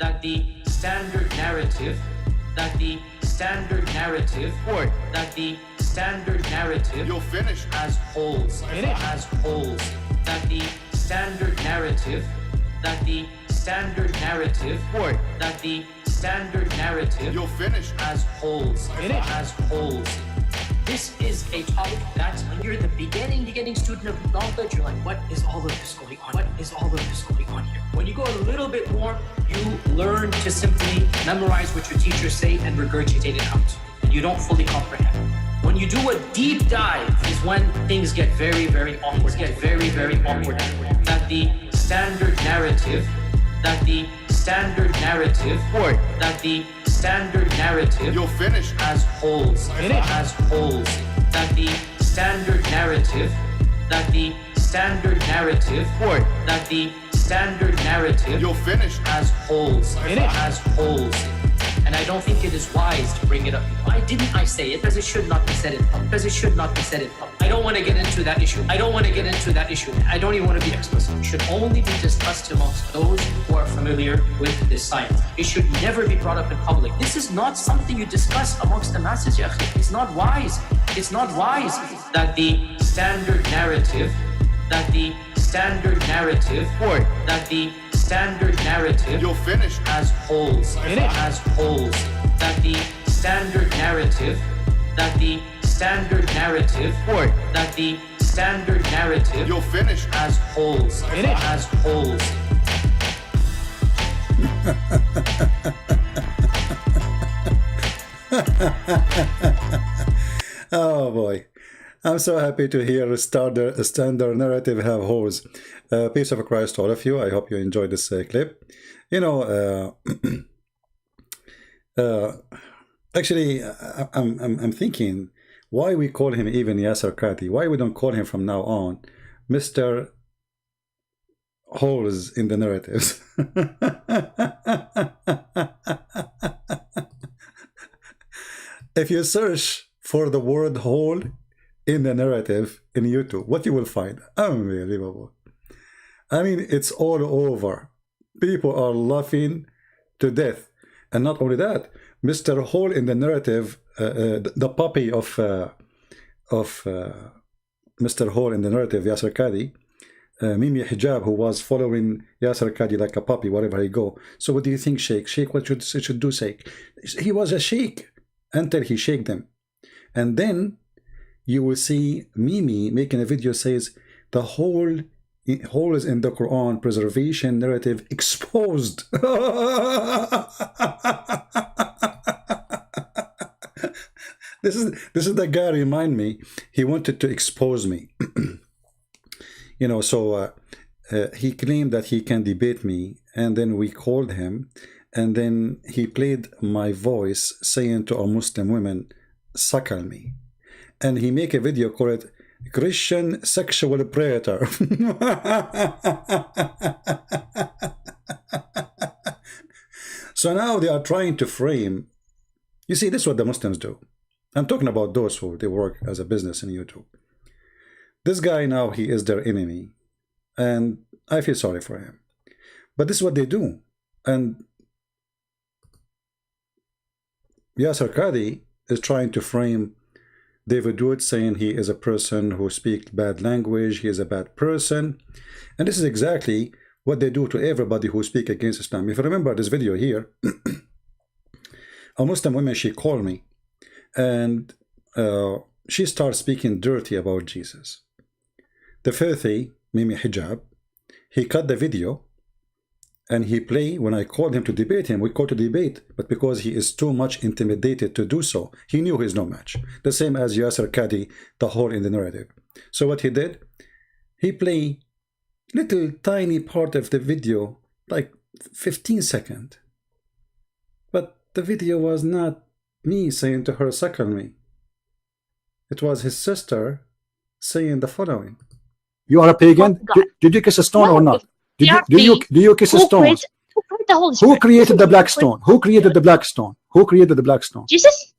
that the standard narrative, that the standard narrative, that the standard narrative, You'll finish. has holes, has holes, that the standard narrative, that the standard narrative, that the standard narrative, You'll finish. has holes, has holes. This is a topic that when you're the beginning student of knowledge, you're like, what is all of this going on? What is all of this going on here? When you go a little bit more, you learn to simply memorize what your teachers say and regurgitate it out. And you don't fully comprehend. When you do a deep dive is when things get very, very awkward. Get very, very awkward. That the standard narrative, that the standard narrative, that the standard narrative, You'll finish. has holes, has holes, that the standard narrative, that the standard narrative, that the standard narrative, You'll finish. has holes, has holes. And I don't think it is wise to bring it up. Why didn't I say it? Because it should not be said in public. Because it should not be said in public. I don't want to get into that issue. I don't want to get into that issue. I don't even want to be explicit. It should only be discussed amongst those who are familiar with this science. It should never be brought up in public. This is not something you discuss amongst the masses, ya akhi. It's not wise. It's not wise that the standard narrative, that the standard narrative, that the standard narrative, You'll finish. has holes, has holes, that the standard narrative, that the standard narrative, that the standard narrative, You'll finish. has holes, has holes. Oh boy, I'm so happy to hear a standard narrative have holes. Peace of Christ to all of you. I hope you enjoyed this clip. You know, actually, I'm thinking why we call him even Yasser Qadhi. Why we don't call him from now on Mr. Holes in the narratives. If you search for the word hole in the narrative in YouTube, what you will find? Unbelievable. I mean, it's all over. People are laughing to death. And not only that, Mr. Hole in the narrative, the puppy of Mr. Hole in the narrative, Yasser Qadhi, Mimi Hijab, who was following Yasser Qadhi like a puppy wherever he go. So what do you think, Sheikh? Sheikh, what should do, Sheikh? He was a sheikh until he shaked them. And then you will see Mimi making a video says the holes in the Quran preservation narrative exposed. This is the guy remind me. He wanted to expose me. You know, so he claimed that he can debate me, and then we called him, and then he played my voice saying to our Muslim women, suckle me. And he make a video called Christian sexual predator. So now they are trying to frame. You see, this is what the Muslims do. I'm talking about those who they work as a business in YouTube. This guy now, he is their enemy, and I feel sorry for him. But this is what they do. And Yasser Qadhi is trying to frame David Wood, saying he is a person who speaks bad language, he is a bad person. And this is exactly what they do to everybody who speaks against Islam. If you remember this video here, a Muslim woman, she called me, and she starts speaking dirty about Jesus. The filthy Mimi Hijab, he cut the video, and he play, when I called him to debate him, we called to debate, but because he is too much intimidated to do so, he knew he's no match. The same as Yasser Qadhi, the hole in the narrative. So what he did, he play little tiny part of the video, like 15 seconds. But the video was not me saying to her, suckle me. It was his sister saying the following. You are a pagan? Did you kiss a stone or not? Do you kiss a stone? Who created the black stone? Who created the black stone? Who created the black stone? Jesus?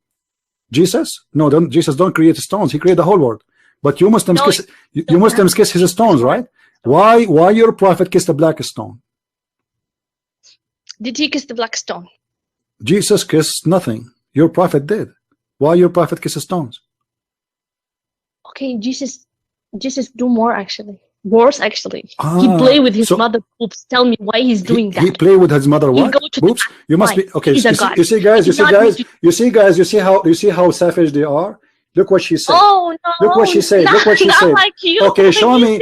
Jesus? No, Jesus don't create stones. He created the whole world. But you Muslims kiss you Muslims kiss his stones, right? Why your prophet kissed a black stone? Did he kiss the black stone? Jesus kissed nothing. Your prophet did. Why your prophet kisses stones? Okay, Jesus do more actually. Worse actually. He play with his mother boobs. Tell me why he's doing that. He play with his mother what? Boobs? You must be okay. You see, guys. You see how savage they are. Look what she said. Oh no! Look what she said. Look what she said. Like you. Okay, show me.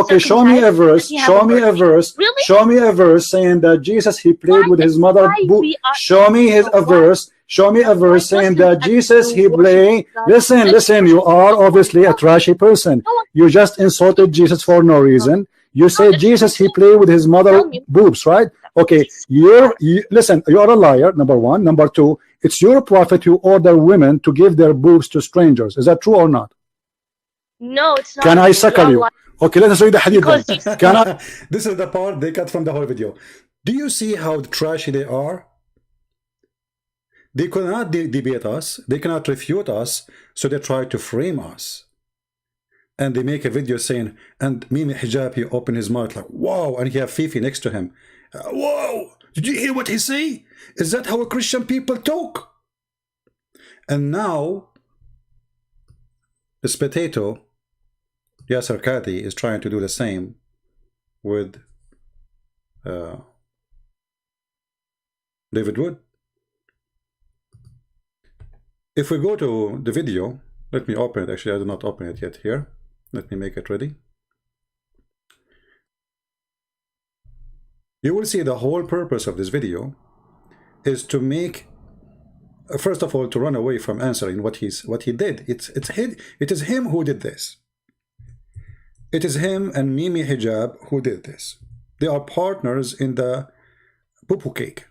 Okay, show me a verse. Show me a verse. Really? Show me a verse saying that Jesus he played with his mother. Show me a verse. Show me a verse saying that Jesus he played. Listen. You are obviously a trashy person. You just insulted Jesus for no reason. You say Jesus he played with his mother boobs, right? Okay, listen. You are a liar. Number one. Number two. It's your prophet who order women to give their boobs to strangers. Is that true or not? No, it's not. Can I suckle you? Okay, let us read the hadith then. Can I? This is the part they cut from the whole video. Do you see how trashy they are? They cannot debate us. They cannot refute us. So they try to frame us. And they make a video saying, and Mimi Hijab, he opened his mouth like, wow, and he have Fifi next to him. Whoa, did you hear what he say? Is that how Christian people talk? And now, this potato, Yasser Qadhi, is trying to do the same with David Wood. If we go to the video, let me open it. Actually, I did not open it yet here. Let me make it ready. You will see the whole purpose of this video is to make, first of all, to run away from answering what he did. It is him who did this. It is him and Mimi Hijab who did this. They are partners in the poo-poo cake.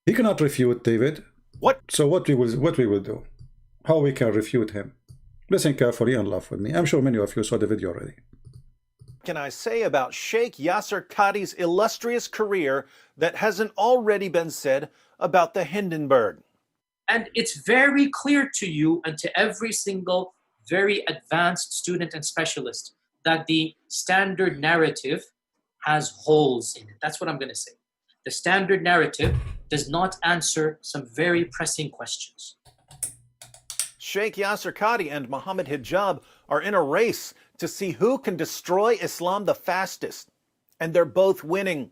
He cannot refute David. What? So what we will do? How we can refute him? Listen carefully and laugh with me. I'm sure many of you saw the video already. Can I say about Sheikh Yasser Qadhi's illustrious career that hasn't already been said about the Hindenburg? And it's very clear to you and to every single very advanced student and specialist that the standard narrative has holes in it. That's what I'm going to say. The standard narrative does not answer some very pressing questions. Sheikh Yasser Qadhi and Mohammed Hijab are in a race to see who can destroy Islam the fastest, and they're both winning.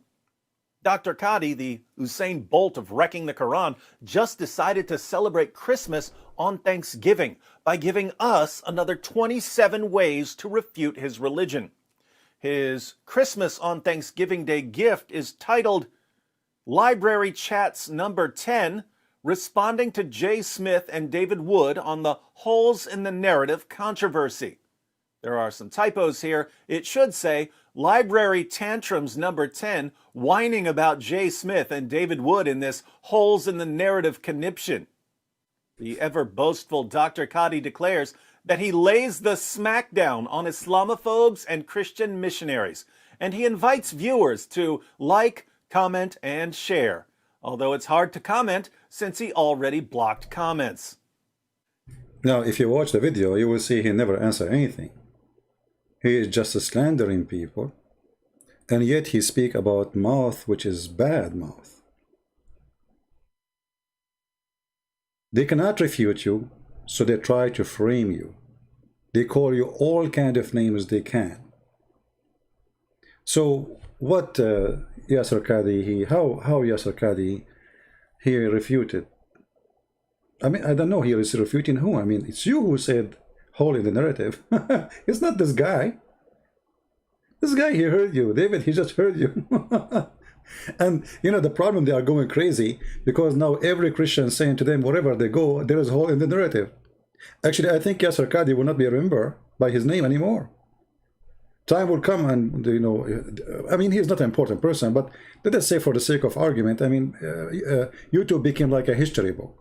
Dr. Qadhi, the Usain Bolt of wrecking the Quran, just decided to celebrate Christmas on Thanksgiving by giving us another 27 ways to refute his religion. His Christmas on Thanksgiving Day gift is titled Library Chats Number 10, responding to Jay Smith and David Wood on the holes in the narrative controversy. There are some typos here. It should say Library Tantrums Number 10, whining about Jay Smith and David Wood in this holes in the narrative conniption. The ever boastful Dr. Qadhi declares that he lays the smackdown on Islamophobes and Christian missionaries, and he invites viewers to like, comment, and share, although it's hard to comment since he already blocked comments. Now, if you watch the video, you will see he never answered anything. He is just slandering people, and yet he speaks about mouth, which is bad mouth. They cannot refute you, so they try to frame you. They call you all kind of names they can. So what Yasser Qadhi, how Yasser Qadhi, he refuted? I mean, I don't know, he is refuting who? I mean, it's you who said hole in the narrative. It's not this guy. This guy, he heard you. David, he just heard you. And, you know, the problem, they are going crazy because now every Christian saying to them, wherever they go, there is a hole in the narrative. Actually, I think Yasser Qadhi will not be remembered by his name anymore. Time will come and, you know, I mean, he's not an important person, but let us say for the sake of argument, I mean, YouTube became like a history book.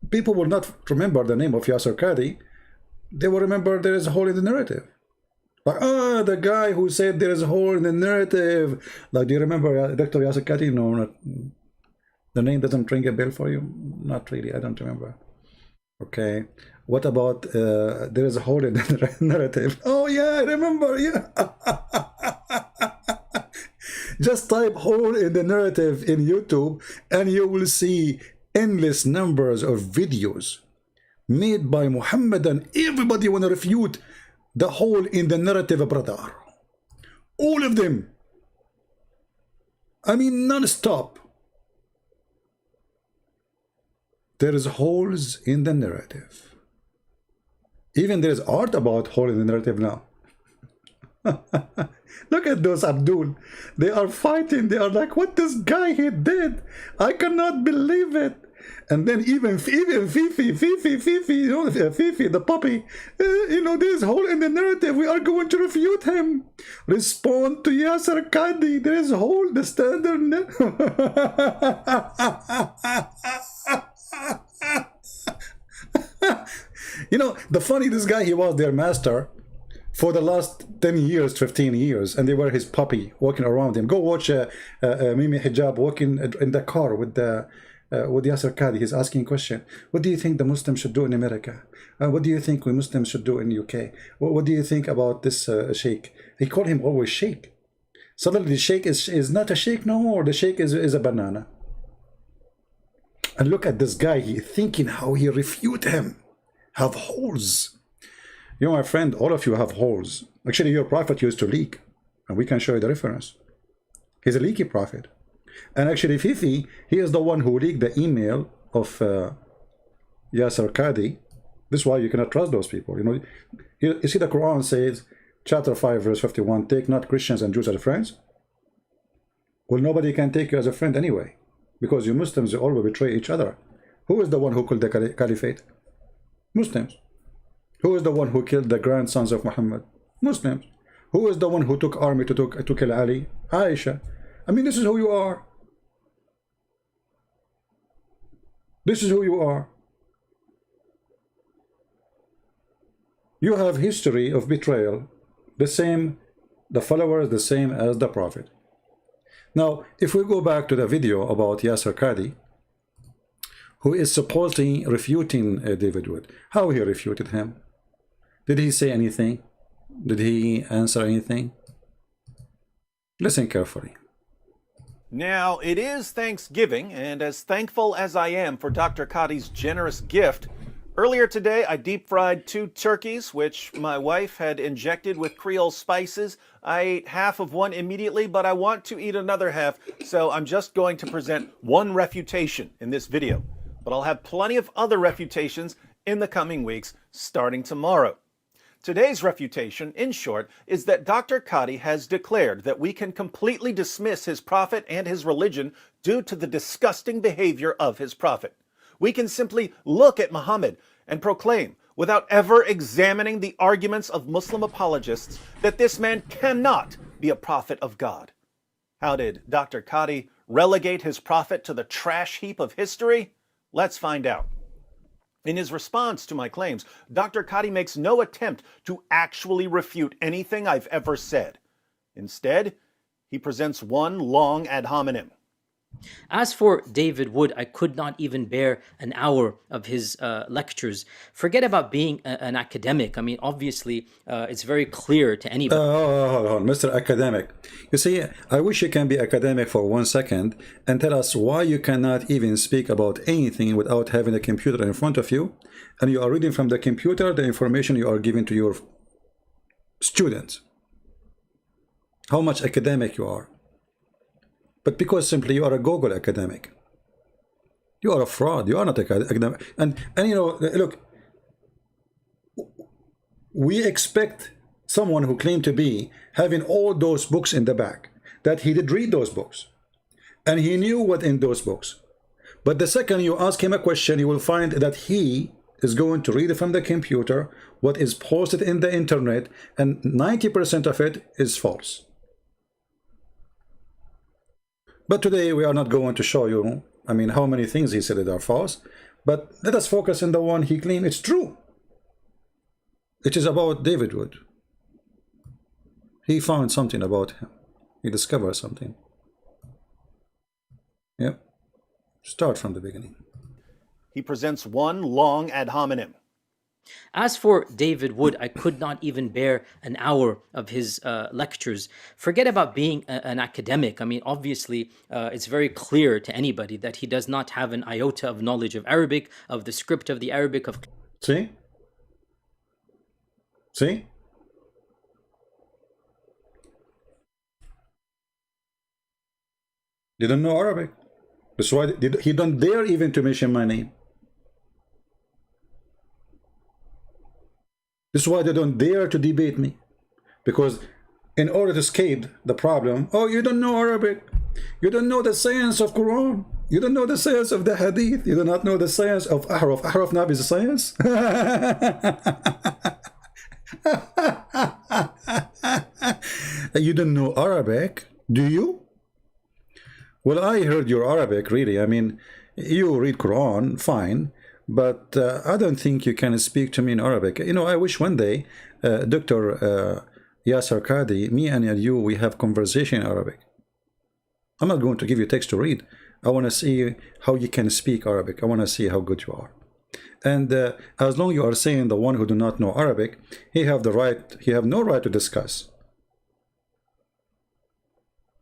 People will not remember the name of Yasser Qadhi. They will remember there is a hole in the narrative. Like, oh, the guy who said there is a hole in the narrative. Like, do you remember Dr. Yasser Qadhi? No, not, the name doesn't ring a bell for you? Not really, I don't remember. Okay. What about there is a hole in the narrative? Oh yeah, I remember. Yeah. Just type hole in the narrative in YouTube and you will see endless numbers of videos made by Muhammad, and everybody want to refute the hole in the narrative, brother. All of them. I mean, non-stop. There is holes in the narrative. Even there is art about hole in the narrative now. Look at those Abdul. They are fighting. They are like, what this guy he did? I cannot believe it. And then even Fifi, you know, Fifi, the puppy, you know, there's hole in the narrative. We are going to refute him. Respond to Yasser Qadi. There is hole, the standard. You know, the funny, this guy, he was their master for the last 10 years, 15 years, and they were his puppy walking around him. Go watch Mimi Hijab walking in the car with Yasser Qadi. He's asking a question. What do you think the Muslims should do in America? What do you think we Muslims should do in UK? What do you think about this sheikh? He called him always sheikh. Suddenly the sheikh is not a sheikh no more. The sheikh is a banana. And look at this guy. He thinking how he refute him. Have holes. You know, my friend, all of you have holes. Actually, your prophet used to leak. And we can show you the reference. He's a leaky prophet. And actually, Fifi, he is the one who leaked the email of Yasser Qadi. This is why you cannot trust those people. You know, you see the Quran says, chapter 5, verse 51, take not Christians and Jews as friends. Well, nobody can take you as a friend anyway, because you Muslims, you all will betray each other. Who is the one who killed the caliphate? Muslims. Who is the one who killed the grandsons of Muhammad? Muslims. Who is the one who took army to kill Ali? Aisha. I mean, this is who you are. This is who you are. You have history of betrayal, the same, the followers the same as the prophet. Now, if we go back to the video about Yasser Qadi, who is supposedly refuting David Wood, how he refuted him? Did he say anything? Did he answer anything? Listen carefully. Now, it is Thanksgiving, and as thankful as I am for Dr. Qadi's generous gift, earlier today I deep-fried 2 turkeys, which my wife had injected with Creole spices. I ate half of one immediately, but I want to eat another half, so I'm just going to present one refutation in this video. But I'll have plenty of other refutations in the coming weeks, starting tomorrow. Today's refutation, in short, is that Dr. Qadi has declared that we can completely dismiss his prophet and his religion due to the disgusting behavior of his prophet. We can simply look at Muhammad and proclaim, without ever examining the arguments of Muslim apologists, that this man cannot be a prophet of God. How did Dr. Qadi relegate his prophet to the trash heap of history? Let's find out. In his response to my claims, Dr. Qadi makes no attempt to actually refute anything I've ever said. Instead, he presents one long ad hominem. As for David Wood, I could not even bear an hour of his lectures. Forget about being an academic. I mean, obviously, it's very clear to anybody. Hold on, Mr. Academic. You see, I wish you can be academic for 1 second and tell us why you cannot even speak about anything without having a computer in front of you, and you are reading from the computer the information you are giving to your students. How much academic you are. But because simply you are a Google academic. You are a fraud. You are not academic. And you know, look, we expect someone who claimed to be having all those books in the back, that he did read those books. And he knew what in those books. But the second you ask him a question, you will find that he is going to read from the computer what is posted in the internet, and 90% of it is false. But today we are not going to show you, I mean, how many things he said that are false, but let us focus on the one he claimed it's true. It is about David Wood. He found something about him. He discovered something. Yep. Start from the beginning. He presents one long ad hominem. As for David Wood, I could not even bear an hour of his lectures. Forget about being an academic. I mean, obviously, it's very clear to anybody that he does not have an iota of knowledge of Arabic, of the script of the Arabic, of... See? See? They don't know Arabic. That's why he don't dare even to mention my name. This is why they don't dare to debate me. Because in order to escape the problem, oh, you don't know Arabic. You don't know the science of Quran. You don't know the science of the Hadith. You do not know the science of Ahraf. Ahraf now is a science. You don't know Arabic, do you? Well, I heard your Arabic, really. I mean, you read Quran, fine. But I don't think you can speak to me in Arabic. You know, I wish one day, Dr. Yasser Qadi, me and you, we have conversation in Arabic. I'm not going to give you text to read. I want to see how you can speak Arabic. I want to see how good you are. And as long as you are saying the one who do not know Arabic, he have no right to discuss.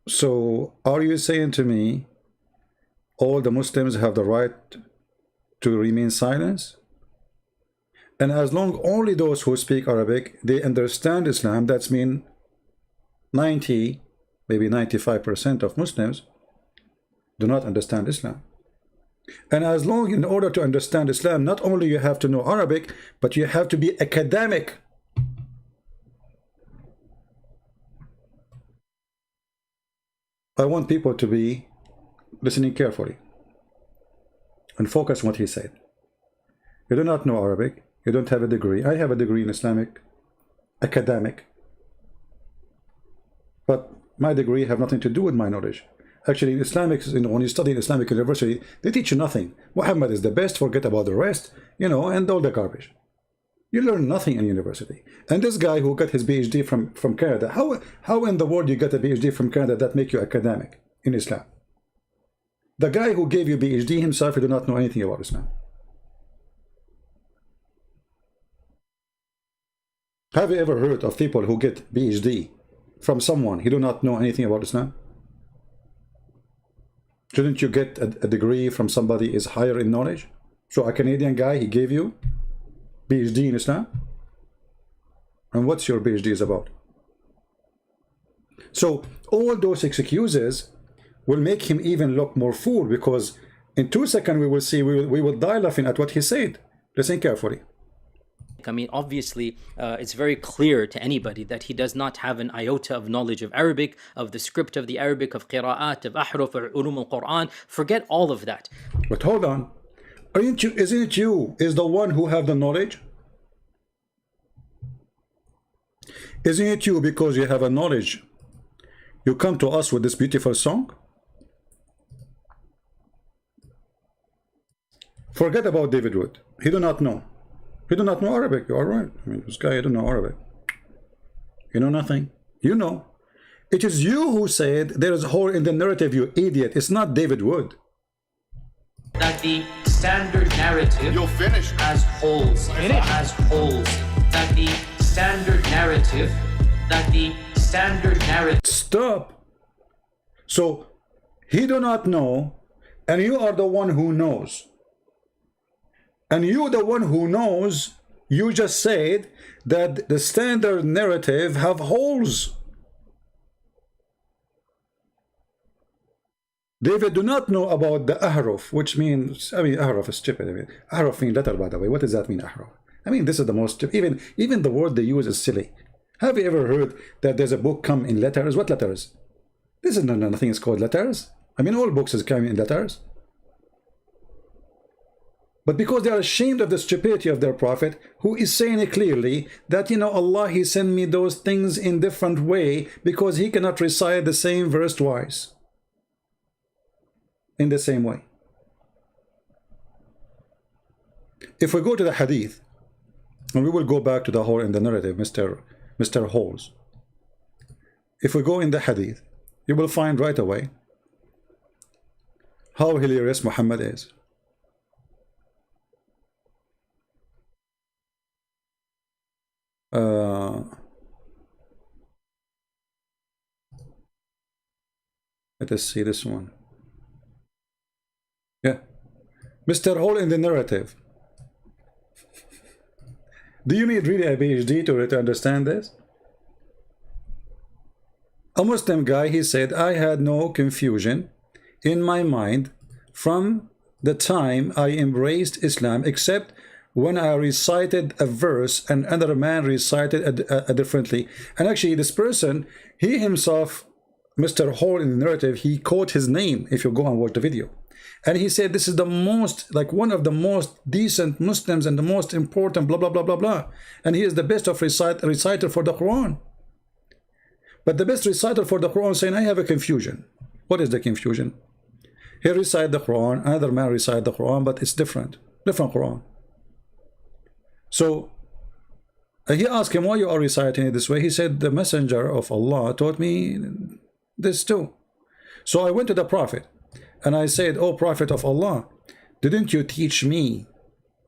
So are you saying to me, all the Muslims have the right to remain silent? And as long only those who speak Arabic, they understand Islam, that's mean 90, maybe 95% of Muslims do not understand Islam. And as long, in order to understand Islam, not only you have to know Arabic, but you have to be academic. I want people to be listening carefully and focus on what he said. You do not know Arabic. You don't have a degree. I have a degree in Islamic academic. But my degree have nothing to do with my knowledge. Actually, in Islamic, when you study in Islamic university, they teach you nothing. Muhammad is the best, forget about the rest, and all the garbage. You learn nothing in university. And this guy who got his PhD from Canada, how in the world you get a PhD from Canada that make you academic in Islam? The guy who gave you PhD himself, he do not know anything about Islam. Have you ever heard of people who get PhD from someone who do not know anything about Islam? Shouldn't you get a degree from somebody is higher in knowledge? So a Canadian guy, he gave you PhD in Islam? And what's your PhD is about? So all those excuses will make him even look more fool, because in 2 seconds we will see, we will die laughing at what he said. Listen carefully. I mean, obviously, it's very clear to anybody that he does not have an iota of knowledge of Arabic, of the script of the Arabic, of qira'at, of ahruf, of ulum al-Quran. Forget all of that. But hold on. Isn't it you is the one who have the knowledge? Isn't it you, because you have a knowledge, you come to us with this beautiful song? Forget about David Wood. He do not know. He do not know Arabic. You are right. I mean, this guy, he don't know Arabic. You know nothing. You know. It is you who said there is a hole in the narrative, you idiot. It's not David Wood. That the standard narrative has holes. Has holes. That the standard narrative. Stop. So he do not know, and you are the one who knows. And you, the one who knows, you just said that the standard narrative have holes. David do not know about the ahruf, which means, I mean, ahruf is stupid. I mean, ahruf means letter, by the way. What does that mean, ahruf? I mean, this is the most, even the word they use is silly. Have you ever heard that there's a book come in letters? What letters? This is nothing is called letters. I mean, all books is coming in letters. But because they are ashamed of the stupidity of their prophet, who is saying it clearly that, Allah, he sent me those things in different way because he cannot recite the same verse twice. In the same way. If we go to the hadith, and we will go back to the hole in the narrative, Mr. Holes. If we go in the hadith, you will find right away how hilarious Muhammad is. Uh, let us see this one. Yeah. Mr. Hole in the narrative. Do you need really a PhD to understand this? A Muslim guy, he said, I had no confusion in my mind from the time I embraced Islam, except when I recited a verse and another man recited a differently. And actually, this person, he himself, Mr. Hall in the narrative, he quote his name if you go and watch the video. And he said, this is the most, like one of the most decent Muslims and the most important, blah, blah, blah, blah, blah. And he is the best of reciter for the Quran. But the best reciter for the Quran saying, I have a confusion. What is the confusion? He recite the Quran, another man recite the Quran, but it's different Quran. So he asked him, why you are reciting it this way? He said, the messenger of Allah taught me this too. So I went to the Prophet and I said, oh Prophet of Allah, didn't you teach me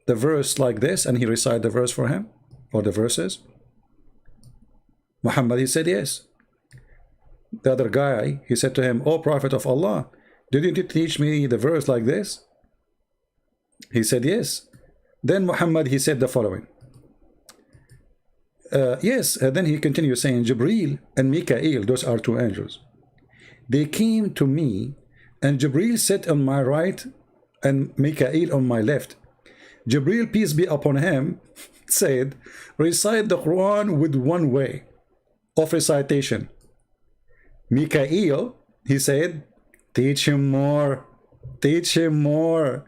the verse like this? And he recited the verse for him, or the verses. Muhammad, he said, yes. The other guy, he said to him, oh Prophet of Allah, didn't you teach me the verse like this? He said, yes. Then Muhammad, he said the following. Yes, then he continued saying, Jibreel and Mikael, those are two angels. They came to me, and Jibreel sat on my right and Mikael on my left. Jibreel, peace be upon him, said, recite the Quran with one way of recitation. Mikael, he said, teach him more, teach him more.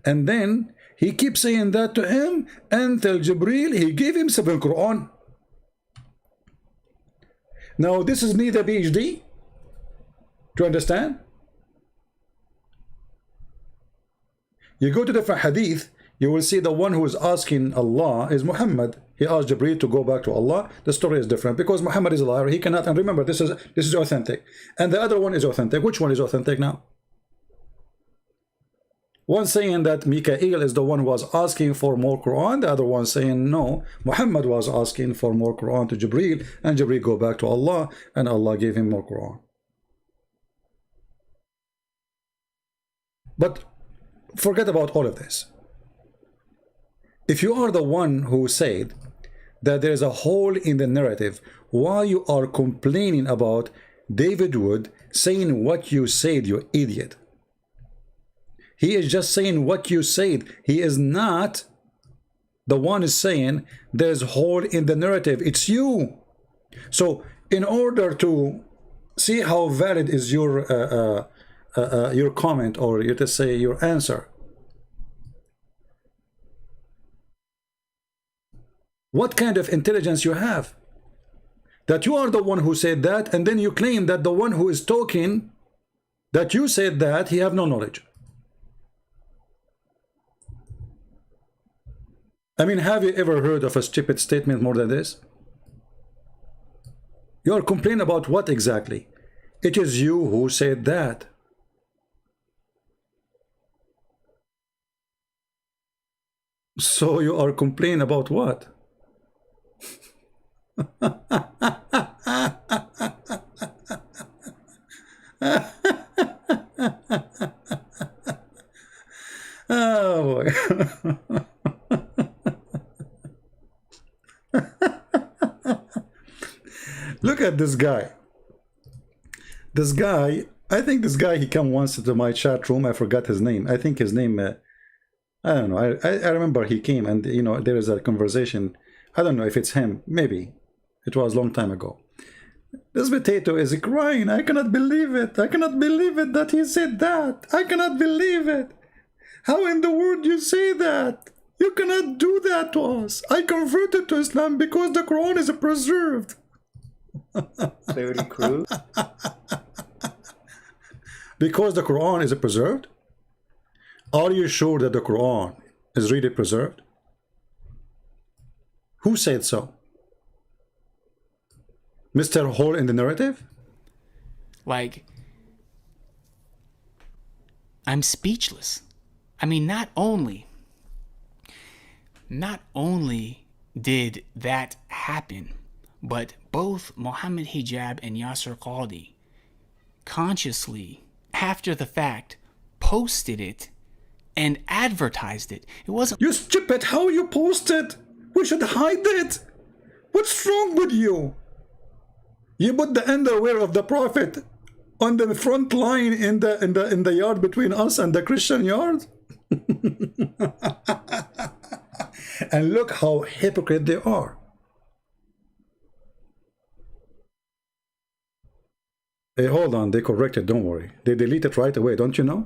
And then he keeps saying that to him until Jibreel, he gave him 7 Quran. Now this is need a PhD to understand. You go to different hadith, you will see the one who is asking Allah is Muhammad. He asked Jibreel to go back to Allah. The story is different because Muhammad is a liar. He cannot, and remember, this is authentic. And the other one is authentic. Which one is authentic now? One saying that Mikael is the one who was asking for more Quran. The other one saying no, Muhammad was asking for more Quran to Jibreel, and Jibreel go back to Allah, and Allah gave him more Quran. But forget about all of this. If you are the one who said that there is a hole in the narrative, why you are complaining about David Wood saying what you said, you idiot? He is just saying what you said. He is not the one is saying there's a hole in the narrative. It's you. So in order to see how valid is your comment, or you to say your answer, what kind of intelligence you have? That you are the one who said that, and then you claim that the one who is talking, that you said that, he have no knowledge. I mean, have you ever heard of a stupid statement more than this? You are complaining about what exactly? It is you who said that. So you are complaining about what? Oh boy. Look at this guy. This guy, I think this guy, he come once to my chat room. I forgot his name. I think his name, I don't know. I remember he came, and you know, there is a conversation. I don't know if it's him. Maybe. It was a long time ago. This potato is crying. I cannot believe it. I cannot believe it that he said that. I cannot believe it. How in the world you say that? You cannot do that to us. I converted to Islam because the Quran is preserved. Clarity Crew. Because the Quran is preserved? Are you sure that the Quran is really preserved? Who said so? Mr. Hall in the narrative? Like, I'm speechless. I mean, not only did that happen, but both Mohammed Hijab and Yasser Qadhi consciously, after the fact, posted it and advertised it. It wasn't. You stupid, how you post it? We should hide it. What's wrong with you? You put the underwear of the Prophet on the front line in the yard between us and the Christian yard? And look how hypocrite they are. Hey, hold on, they corrected, don't worry. They delete it right away, don't you know?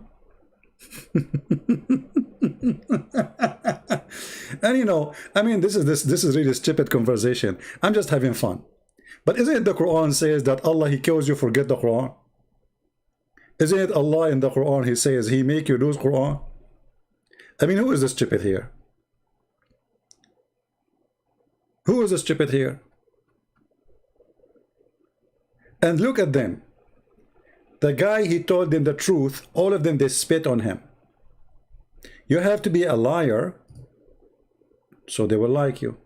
And you know, I mean, this is really stupid conversation. I'm just having fun. But isn't it the Quran says that Allah, He kills you, forget the Quran? Isn't it Allah in the Quran, He says He make you lose Quran? I mean, who is the stupid here? Who is the stupid here? And look at them. The guy, he told them the truth. All of them, they spit on him. You have to be a liar, so they will like you.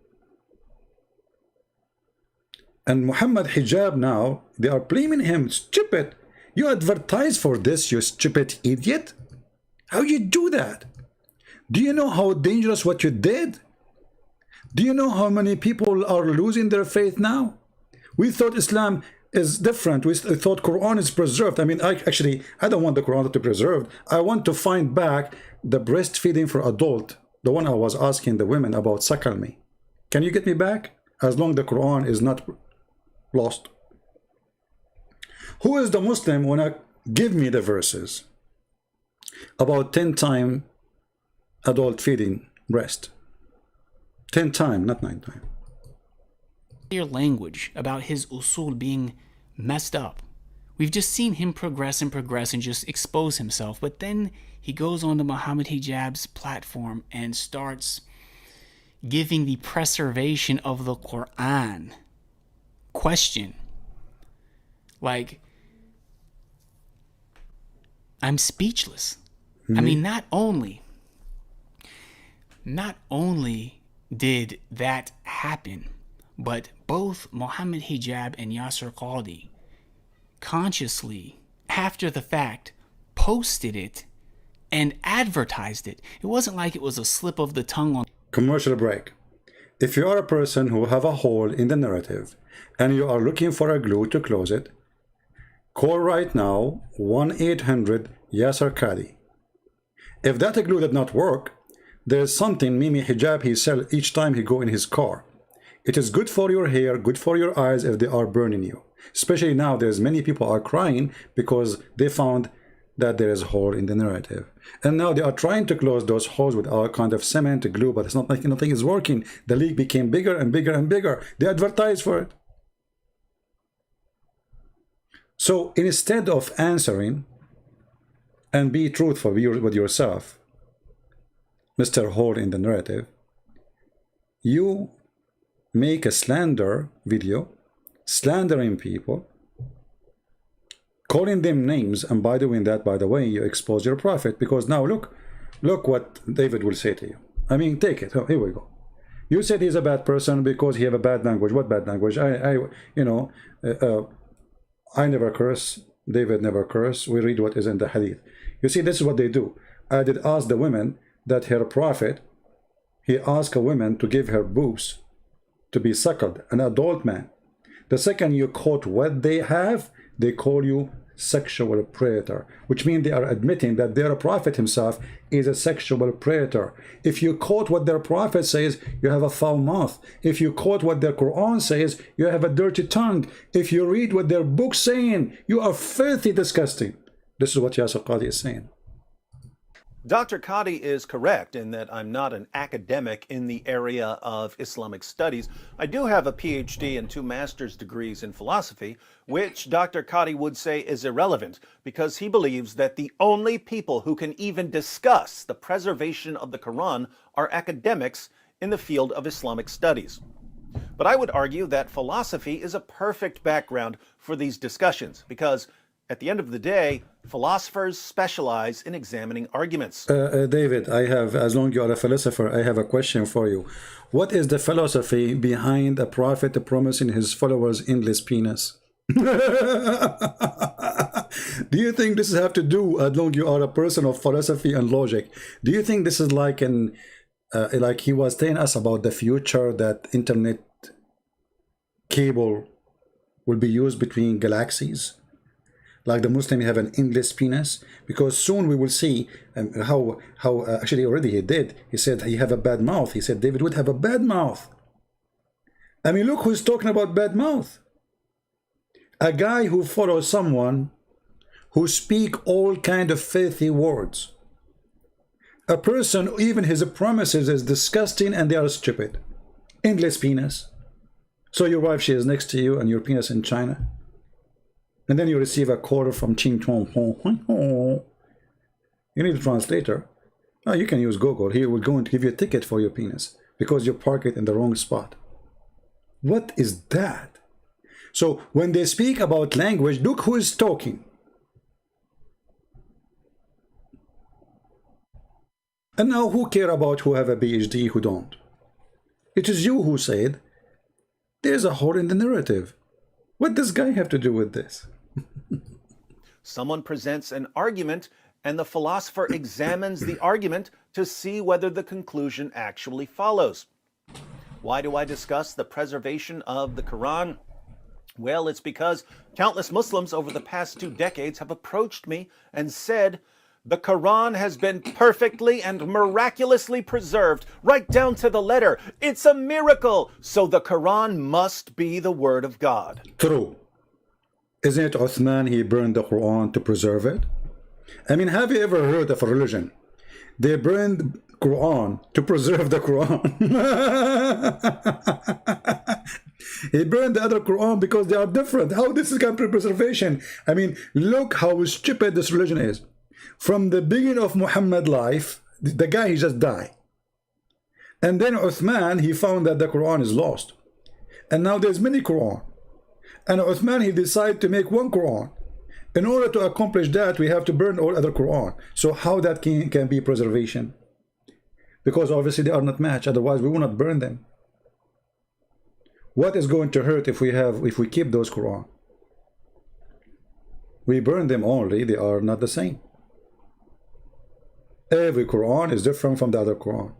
And Muhammad Hijab now, they are blaming him. Stupid. You advertise for this, you stupid idiot. How you do that? Do you know how dangerous what you did? Do you know how many people are losing their faith now? We thought Islam is different. We thought Quran is preserved. I mean, I don't want the Quran to be preserved. I want to find back the breastfeeding for adult, the one I was asking the women about, suckle me. Can you get me back? As long as the Quran is not lost. Who is the Muslim when I give me the verses about 10 times adult feeding breast? 10 times, not 9 times. Your language about his usul being messed up. We've just seen him progress and just expose himself, but then he goes on to Muhammad Hijab's platform and starts giving the preservation of the Quran question. Like, I'm speechless. I mean, not only did that happen, but both Mohammed Hijab and Yasser Qadhi consciously, after the fact, posted it and advertised it. It wasn't like it was a slip of the tongue on. Commercial break. If you are a person who have a hole in the narrative and you are looking for a glue to close it, call right now 1-800 Yasser Qadhi. If that glue did not work, there is something Mimi Hijab he sell each time he go in his car. It is good for your hair, good for your eyes if they are burning you. Especially now, there's many people are crying because they found that there is a hole in the narrative. And now they are trying to close those holes with all kind of cement, glue, but it's not like nothing is working. The leak became bigger and bigger and bigger. They advertise for it. So instead of answering and be truthful with yourself, Mr. Hole in the narrative, you make a slander video, slandering people, calling them names, and by doing that, by the way, you expose your prophet, because now look what David will say to you. I mean, take it. Oh, here we go. You said he's a bad person because he have a bad language. What bad language? I never curse. David never curse. We read what is in the hadith. You see, this is what they do. I did ask the women that her prophet, he asked a woman to give her boobs to be suckled, an adult man. The second you quote what they have, they call you sexual predator, which means they are admitting that their prophet himself is a sexual predator. If you quote what their prophet says, you have a foul mouth. If you quote what their Quran says, you have a dirty tongue. If you read what their book's saying, you are filthy, disgusting. This is what Yasser Qadhi is saying. Dr. Qadhi is correct in that I'm not an academic in the area of Islamic studies. I do have a PhD and 2 master's degrees in philosophy, which Dr. Qadhi would say is irrelevant because he believes that the only people who can even discuss the preservation of the Quran are academics in the field of Islamic studies. But I would argue that philosophy is a perfect background for these discussions because At the end of the day, philosophers specialize in examining arguments. David, I have, as long as you are a philosopher, I have a question for you. What is the philosophy behind a prophet promising his followers endless penis? Do you think this have to do, as long as you are a person of philosophy and logic, do you think this is like an like he was telling us about the future, that internet cable will be used between galaxies, like the Muslim have an endless penis? Because soon we will see how actually already he did. He said he have a bad mouth. He said David would have a bad mouth. I mean, look who's talking about bad mouth. A guy who follows someone who speak all kind of filthy words. A person, even his promises is disgusting and they are stupid. Endless penis. So your wife, she is next to you and your penis in China. And then you receive a call from Ching Chong. You need a translator. Oh, you can use Google. He will go and give you a ticket for your penis because you park it in the wrong spot. What is that? So when they speak about language, look who is talking. And now who care about who have a PhD, who don't? It is you who said, there's a hole in the narrative. What does guy have to do with this? Someone presents an argument and the philosopher examines the argument to see whether the conclusion actually follows. Why do I discuss the preservation of the Quran? Well, it's because countless Muslims over the past 2 decades have approached me and said, the Quran has been perfectly and miraculously preserved right down to the letter. It's a miracle. So the Quran must be the word of God. True. Isn't it Uthman, he burned the Quran to preserve it? I mean, have you ever heard of a religion? They burned Quran to preserve the Quran. He burned the other Quran because they are different. How this is kind of preservation? I mean, look how stupid this religion is. From the beginning of Muhammad's life, the guy, he just died. And then Uthman, he found that the Quran is lost. And now there's many Quran. And Uthman, he decided to make one Quran. In order to accomplish that, we have to burn all other Quran. So how that can be preservation? Because obviously they are not matched. Otherwise, we will not burn them. What is going to hurt if we keep those Quran? We burn them only, they are not the same. Every Quran is different from the other Quran.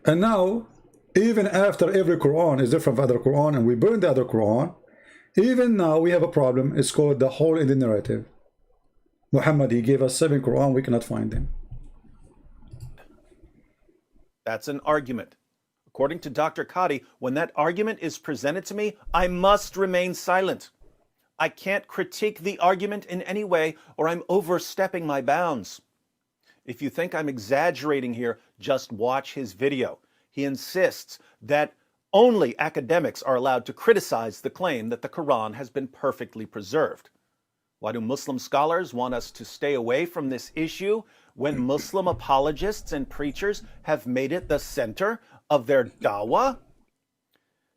And now, even after every Quran is different from the other Quran and we burn the other Quran, even now we have a problem. It's called the hole in the narrative. Muhammad, he gave us 7 Quran, we cannot find them. That's an argument. According to Dr. Qadi, when that argument is presented to me, I must remain silent. I can't critique the argument in any way or I'm overstepping my bounds. If you think I'm exaggerating here, just watch his video. He insists that only academics are allowed to criticize the claim that the Quran has been perfectly preserved. Why do Muslim scholars want us to stay away from this issue when Muslim apologists and preachers have made it the center of their dawah?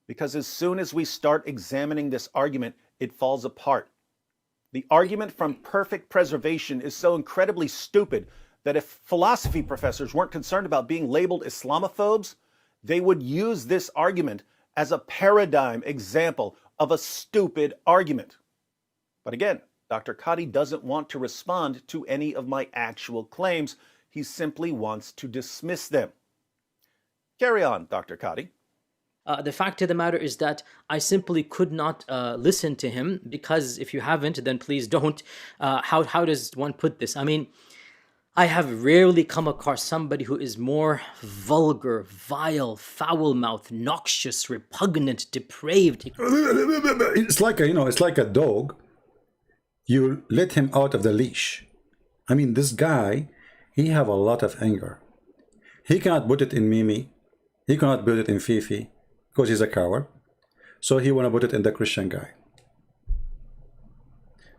Because as soon as we start examining this argument, it falls apart. The argument from perfect preservation is so incredibly stupid that if philosophy professors weren't concerned about being labeled Islamophobes, they would use this argument as a paradigm example of a stupid argument. But again, Dr. Qadi doesn't want to respond to any of my actual claims. He simply wants to dismiss them. Carry on, Dr. Qadi. The fact of the matter is that I simply could not listen to him because if you haven't, then please don't. How does one put this? I mean, I have rarely come across somebody who is more vulgar, vile, foul-mouthed, noxious, repugnant, depraved. It's like it's like a dog. You let him out of the leash. I mean, this guy, he have a lot of anger. He cannot put it in Mimi. He cannot put it in Fifi because he's a coward. So he want to put it in the Christian guy.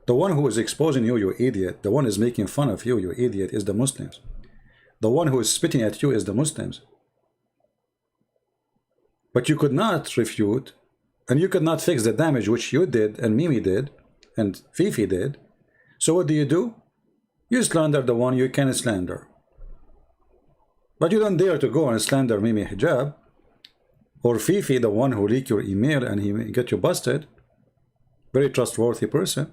The one who is exposing you, you idiot, the one who is making fun of you, you idiot, is the Muslims. The one who is spitting at you is the Muslims. But you could not refute, and you could not fix the damage which you did and Mimi did, and Fifi did. So what do? You slander the one you can slander. But you don't dare to go and slander Mimi Hijab or Fifi, the one who leaked your email and he get you busted. Very trustworthy person.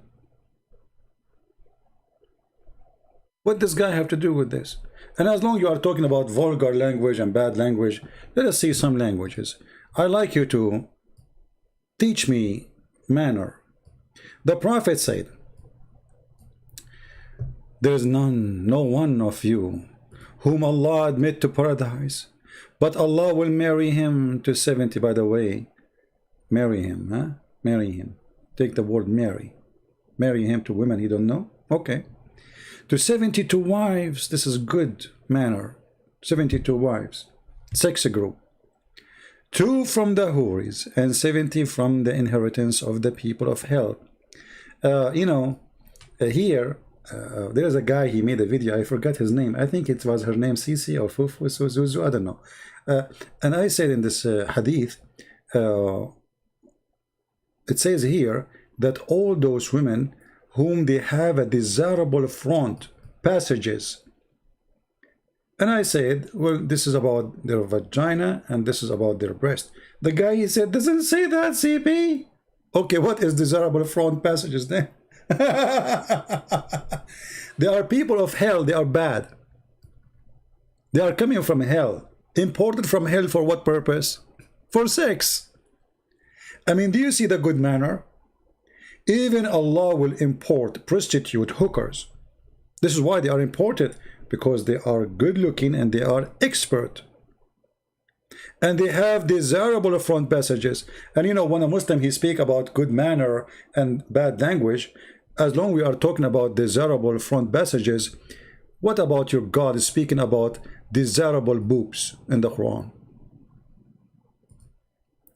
What does guy have to do with this? And as long as you are talking about vulgar language and bad language, let us see some languages. I like you to teach me manner. The Prophet said, there is no one of you whom Allah admit to paradise, but Allah will marry him to 70. By the way, marry him, huh? Marry him. Take the word marry. Marry him to women he don't know? Okay. To 72 wives, this is good manner. 72 wives. Sex group. 2 from the Houris and 70 from the inheritance of the people of hell. Here, there's a guy, he made a video, I forgot his name. I think it was her name, Sisi or Fufu, Zuzu, I don't know. And I said in this hadith, it says here that all those women whom they have a desirable front passages. And I said, well, this is about their vagina and this is about their breast. The guy, he said, doesn't say that, CP. Okay, what is desirable front passages then? They are people of hell, they are bad. They are coming from hell. Imported from hell for what purpose? For sex. I mean, do you see the good manner? Even Allah will import prostitute hookers. This is why they are imported, because they are good looking and they are expert. And they have desirable front passages. And you know, when a Muslim, he speak about good manner and bad language, as long as we are talking about desirable front passages, what about your God is speaking about desirable boobs in the Quran?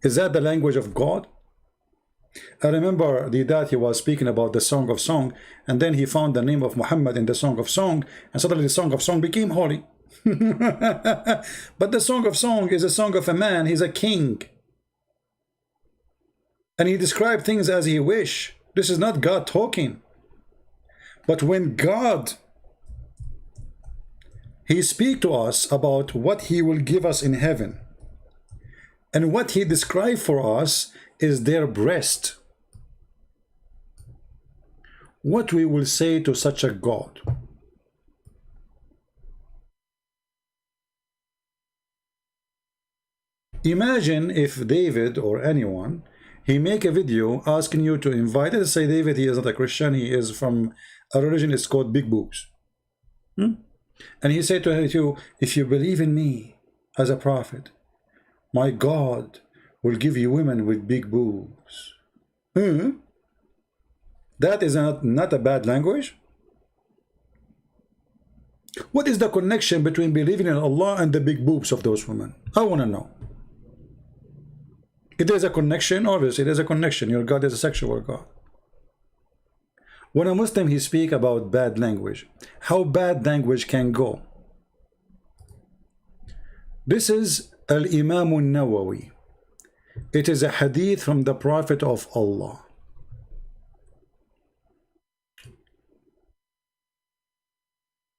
Is that the language of God? I remember that he was speaking about the Song of Song, and then he found the name of Muhammad in the Song of Song, and suddenly the Song of Song became holy. But the Song of Song is a song of a man, he's a king. And he described things as he wish. This is not God talking. But when God, he speak to us about what he will give us in heaven, and what he described for us is their breast. What we will say to such a God? Imagine if David or anyone, he make a video asking you to invite, let's say David, he is not a Christian, he is from a religion, it's called Big Boobs. And he said to you, if you believe in me as a prophet, my God will give you women with big boobs. That is not a bad language. What is the connection between believing in Allah and the big boobs of those women? I want to know. If there's a connection, obviously there's a connection. Your God is a sexual God. When a Muslim, he speak about bad language, how bad language can go. This is Al-Imam al-Nawawi. It is a hadith from the Prophet of Allah.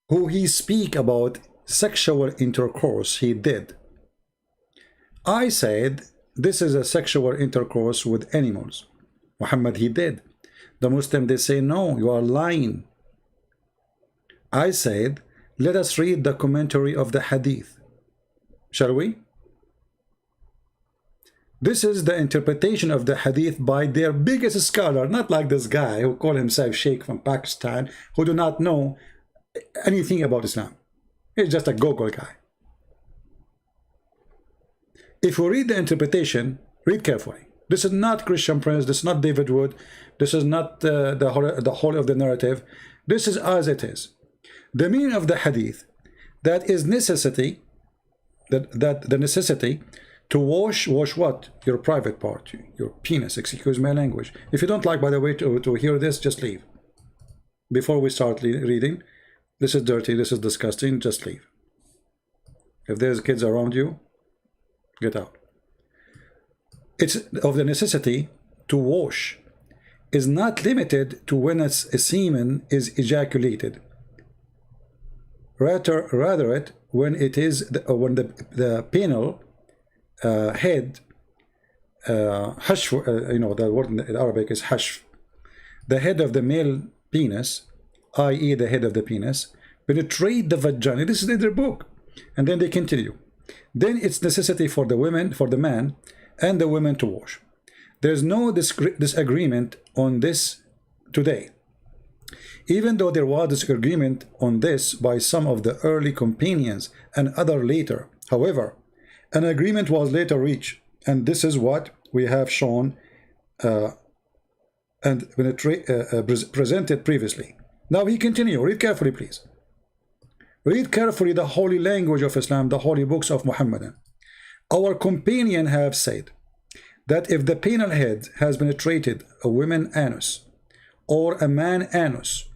Who he speak about sexual intercourse, he did. I said, this is a sexual intercourse with animals. Muhammad, he did. The Muslim, they say, no, you are lying. I said, let us read the commentary of the hadith. Shall we? This is the interpretation of the hadith by their biggest scholar, not like this guy who call himself Sheikh from Pakistan, who do not know anything about Islam. He's just a Google guy. If we read the interpretation, read carefully. This is not Christian Prince, this is not David Wood, this is not the whole of the narrative. This is as it is. The meaning of the hadith, that is necessity, that the necessity to wash what? Your private part, your penis, excuse my language. If you don't like, by the way, to hear this, just leave. Before we start reading, this is dirty, this is disgusting, just leave. If there's kids around you, get out. It's of the necessity to wash is not limited to when a semen is ejaculated. Rather it when it is when the penile head hash, you know, the word in Arabic is hash, the head of the male penis, i.e. the head of the penis, penetrate the vagina. This is in their book. And then they continue. Then it's necessity for the women, for the man and the women to wash. There's no disagreement on this today. Even though there was disagreement on this by some of the early companions and other later. However, an agreement was later reached, and this is what we have shown and presented previously. Now we continue. Read carefully, please. Read carefully the holy language of Islam, the holy books of Muhammad. Our companion have said that if the penile head has penetrated a woman anus, or a man anus,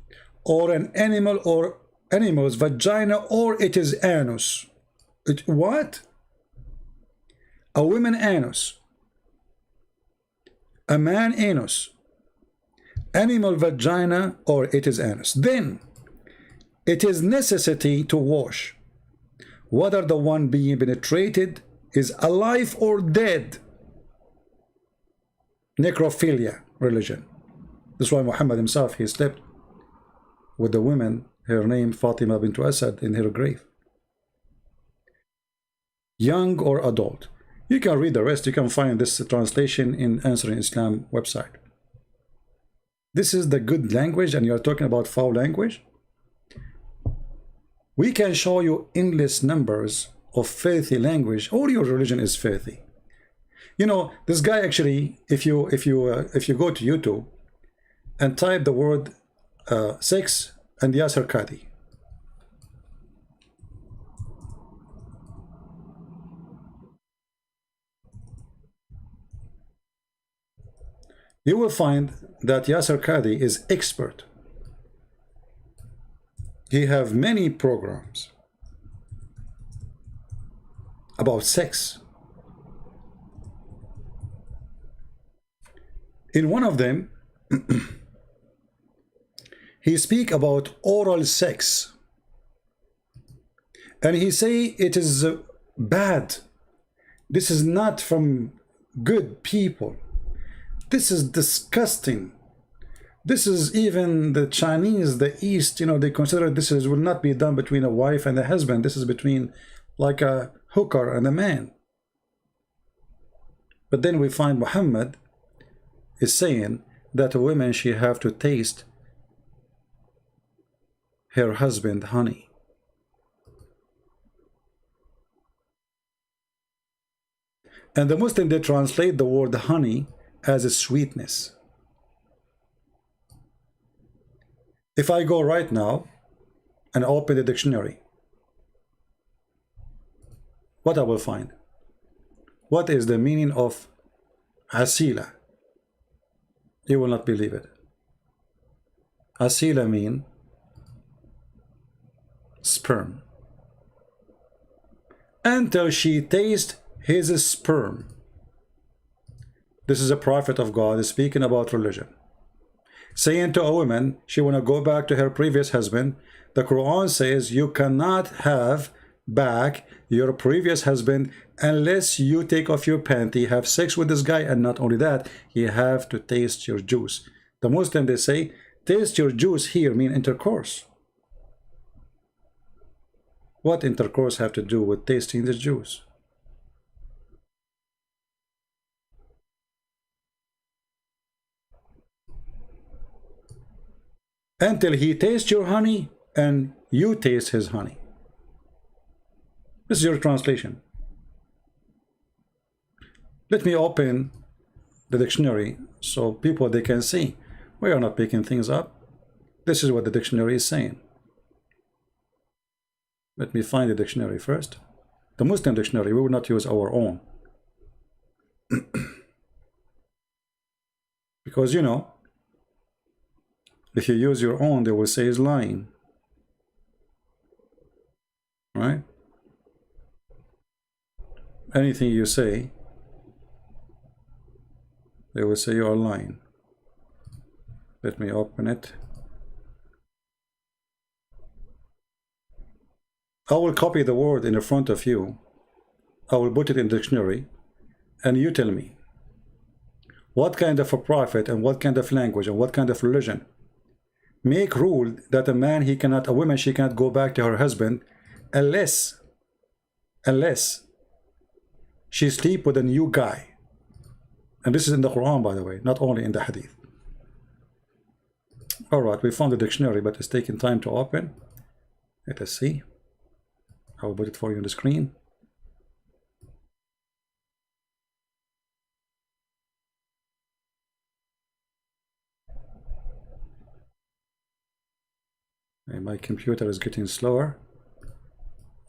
or an animal or animal's vagina, or it is anus. What? A woman anus, a man anus, animal vagina, or it is anus. Then it is necessity to wash, whether the one being penetrated is alive or dead. Necrophilia religion. That's why Muhammad himself, he slept with the woman, her name Fatima bint Asad, in her grave. Young or adult. You can read the rest. You can find this translation in Answering Islam website. This is the good language, and you are talking about foul language. We can show you endless numbers of filthy language. All your religion is filthy. You know, this guy actually, if you go to YouTube and type the word sex and Yasser Qadhi, you will find that Yasser Qadhi is expert. He have many programs about sex. In one of them, he speak about oral sex, and he say it is bad. This is not from good people. This is disgusting. This is even the Chinese, the East, you know, they consider this will not be done between a wife and a husband. This is between like a hooker and a man. But then we find Muhammad is saying that a woman, she have to taste her husband honey. And the Muslim, they translate the word honey as a sweetness. If I go right now and open the dictionary, what I will find? What is the meaning of asila? You will not believe it. Asila mean sperm. Until she tastes his sperm. This is a prophet of God speaking about religion, saying to a woman she want to go back to her previous husband. The Quran says you cannot have back your previous husband unless you take off your panty, have sex with this guy, and not only that, you have to taste your juice. The Muslim, they say taste your juice here mean intercourse. What intercourse have to do with tasting the juice? Until he tastes your honey and you taste his honey. This is your translation. Let me open the dictionary so people, they can see. We are not picking things up. This is what the dictionary is saying. Let me find the dictionary first. The Muslim dictionary, we will not use our own. Because, you know, if you use your own, they will say is lying. Right? Anything you say, they will say you are lying. Let me open it. I will copy the word in the front of you. I will put it in the dictionary, and you tell me what kind of a prophet and what kind of language and what kind of religion make rule that a man a woman she cannot go back to her husband unless she sleep with a new guy. And this is in the Quran, by the way, not only in the Hadith. All right, we found the dictionary, but it's taking time to open. Let us see. I will put it for you on the screen. And my computer is getting slower.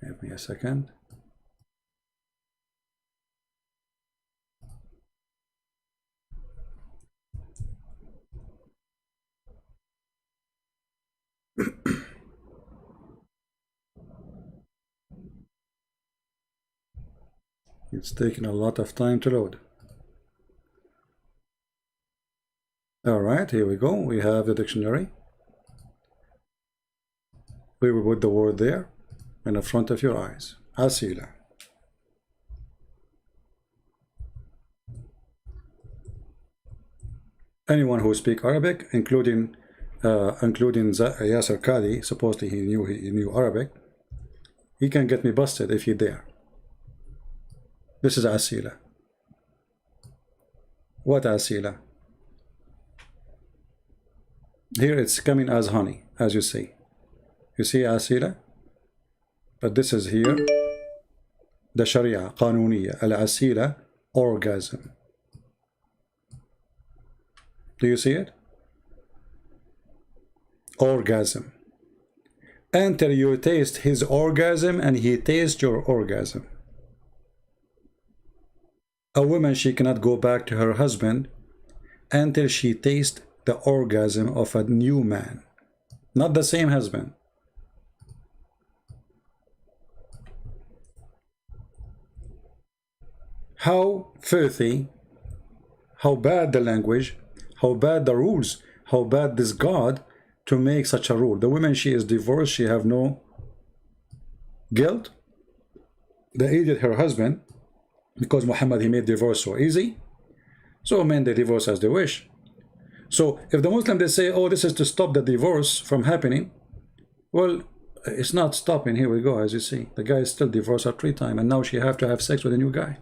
Give me a second. It's taking a lot of time to load. All right, here we go. We have the dictionary. We will put the word there in the front of your eyes. Asila. Anyone who speaks Arabic, including Yasser Qadi, supposedly he knew Arabic, he can get me busted if he dare. This is Asila. What Asila? Here it's coming as honey, as you see. You see Asila? But this is here the Sharia, Qanuniya, Al-Asila, orgasm. Do you see it? Orgasm. Until you taste his orgasm and he tastes your orgasm. A woman, she cannot go back to her husband until she tastes the orgasm of a new man, not the same husband. How filthy, how bad the language, how bad the rules, how bad this God to make such a rule. The woman, she is divorced, she have no guilt. They idiot her husband because Muhammad, he made divorce so easy. So men, they divorce as they wish. So if the Muslim, they say, oh, this is to stop the divorce from happening, well, it's not stopping. Here we go, as you see. The guy is still divorced her 3 times, and now she have to have sex with a new guy.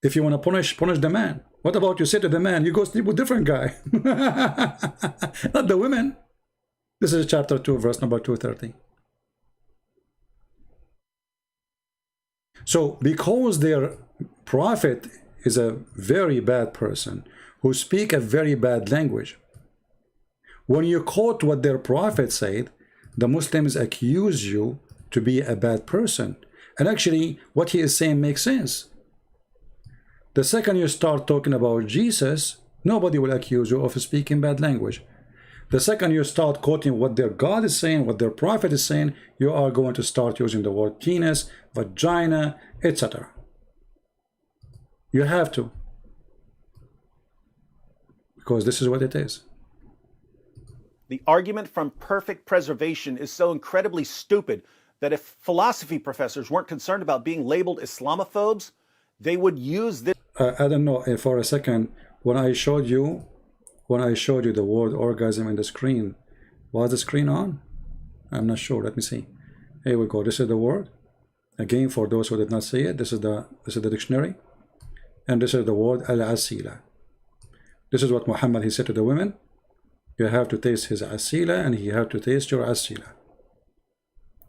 If you want to punish the man. What about you say to the man, you go sleep with a different guy? Not the women. This is chapter 2, verse number 230. So because their prophet is a very bad person who speak a very bad language, when you quote what their prophet said, the Muslims accuse you to be a bad person. And actually what he is saying makes sense. The second you start talking about Jesus, nobody will accuse you of speaking bad language. The second you start quoting what their God is saying, what their prophet is saying, you are going to start using the word penis, vagina, etc. You have to. Because this is what it is. The argument from perfect preservation is so incredibly stupid that if philosophy professors weren't concerned about being labeled Islamophobes, they would use this. I don't know, for a second, when I showed you the word orgasm in the screen, was the screen on? I'm not sure. Let me see. Here we go. This is the word. Again, for those who did not see it, this is the dictionary, and this is the word al-asila. This is what Muhammad, he said to the women. You have to taste his asila, and he have to taste your asila.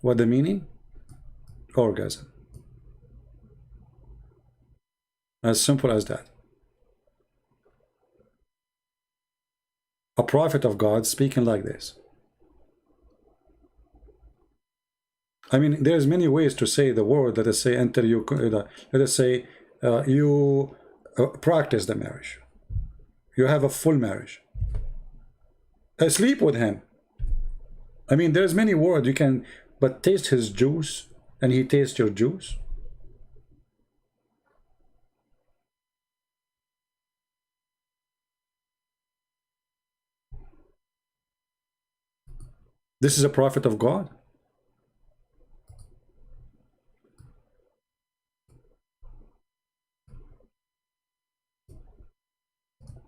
What the meaning? Orgasm. As simple as that. A prophet of God speaking like this. I mean, there's many ways to say the word. Let us say until you, let us say you practice the marriage. You have a full marriage. Sleep with him. I mean, there's many words you can, but taste his juice and he tastes your juice. This is a prophet of God.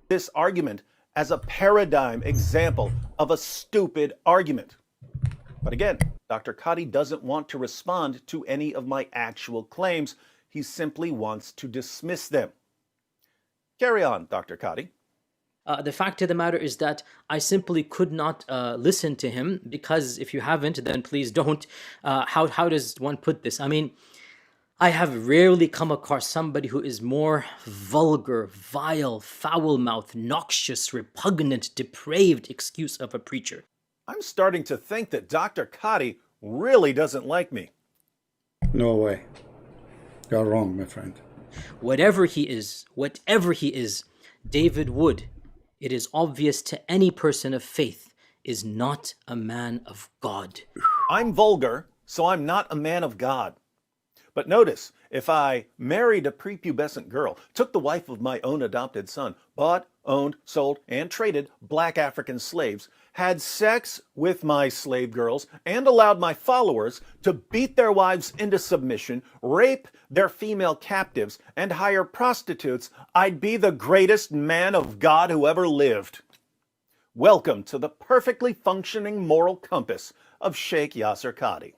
This argument as a paradigm example of a stupid argument. But again, Dr. Kadi doesn't want to respond to any of my actual claims. He simply wants to dismiss them. Carry on, Dr. Kadi. The fact of the matter is that I simply could not listen to him because if you haven't, then please don't. How does one put this? I mean, I have rarely come across somebody who is more vulgar, vile, foul-mouthed, noxious, repugnant, depraved excuse of a preacher. I'm starting to think that Dr. Kadi really doesn't like me. No way. You're wrong, my friend. Whatever he is, David Wood, it is obvious to any person of faith, is not a man of God. I'm vulgar, so I'm not a man of God. But notice, if I married a prepubescent girl, took the wife of my own adopted son, bought, owned, sold, and traded black African slaves, had sex with my slave girls, and allowed my followers to beat their wives into submission, rape their female captives, and hire prostitutes, I'd be the greatest man of God who ever lived. Welcome to the perfectly functioning moral compass of Sheikh Yasser Kadi.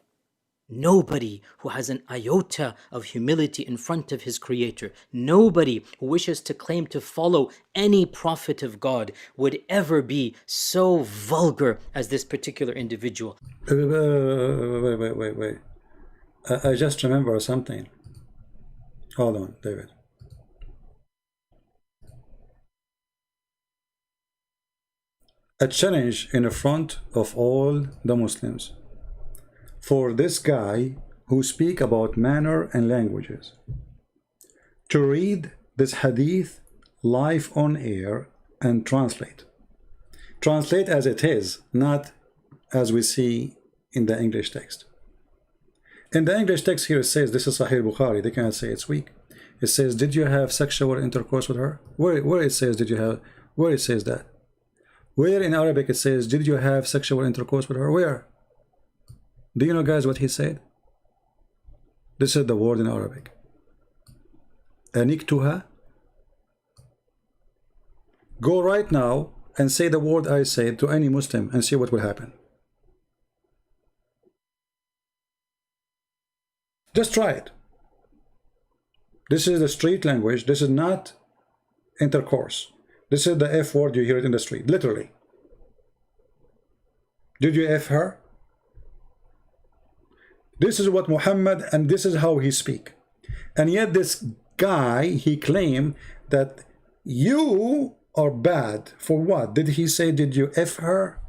Nobody who has an iota of humility in front of his creator, nobody who wishes to claim to follow any prophet of God would ever be so vulgar as this particular individual. Wait. I just remember something. Hold on, David. A challenge in the front of all the Muslims for this guy who speak about manner and languages to read this hadith live on air and translate as it is, not as we see in the English text. In the English text here it says this is Sahih Bukhari. They cannot say it's weak. It says, did you have sexual intercourse with her? Where it says, did you have, where it says that? Where in Arabic it says, did you have sexual intercourse with her? Where? Do you know, guys, what he said? This is the word in Arabic. Aniktuha. Go right now and say the word I said to any Muslim and see what will happen. Just try it. This is the street language. This is not intercourse. This is the F word, you hear it in the street, literally. Did you F her? This is what Muhammad, and this is how he speak. And yet this guy, he claimed that you are bad. For what? Did he say, did you F her?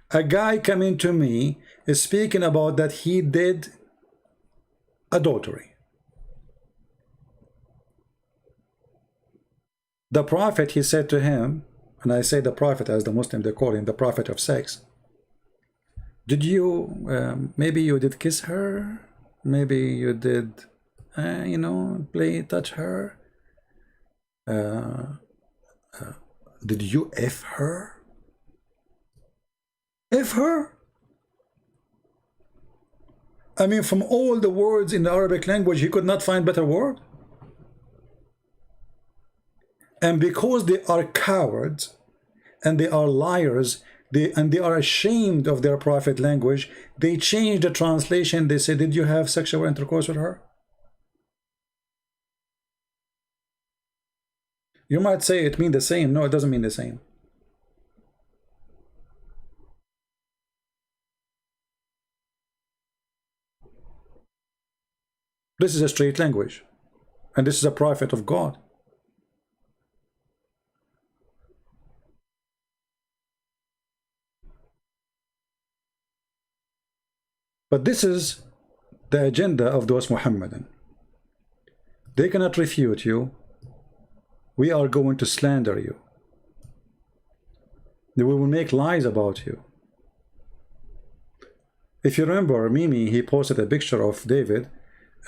A guy coming to me is speaking about that he did adultery. The prophet, he said to him, and I say the prophet as the Muslim, they call him the prophet of sex. Did you, maybe you did kiss her? Maybe you did, you know, touch her? Did you F her? F her? I mean, from all the words in the Arabic language, he could not find better word. And because they are cowards and they are liars, they are ashamed of their prophet language, they changed the translation. They say, did you have sexual intercourse with her? You might say it means the same. No, it doesn't mean the same. This is a straight language. And this is a prophet of God. But this is the agenda of those Muhammadan. They cannot refute you. We are going to slander you. We will make lies about you. If you remember, Mimi, he posted a picture of David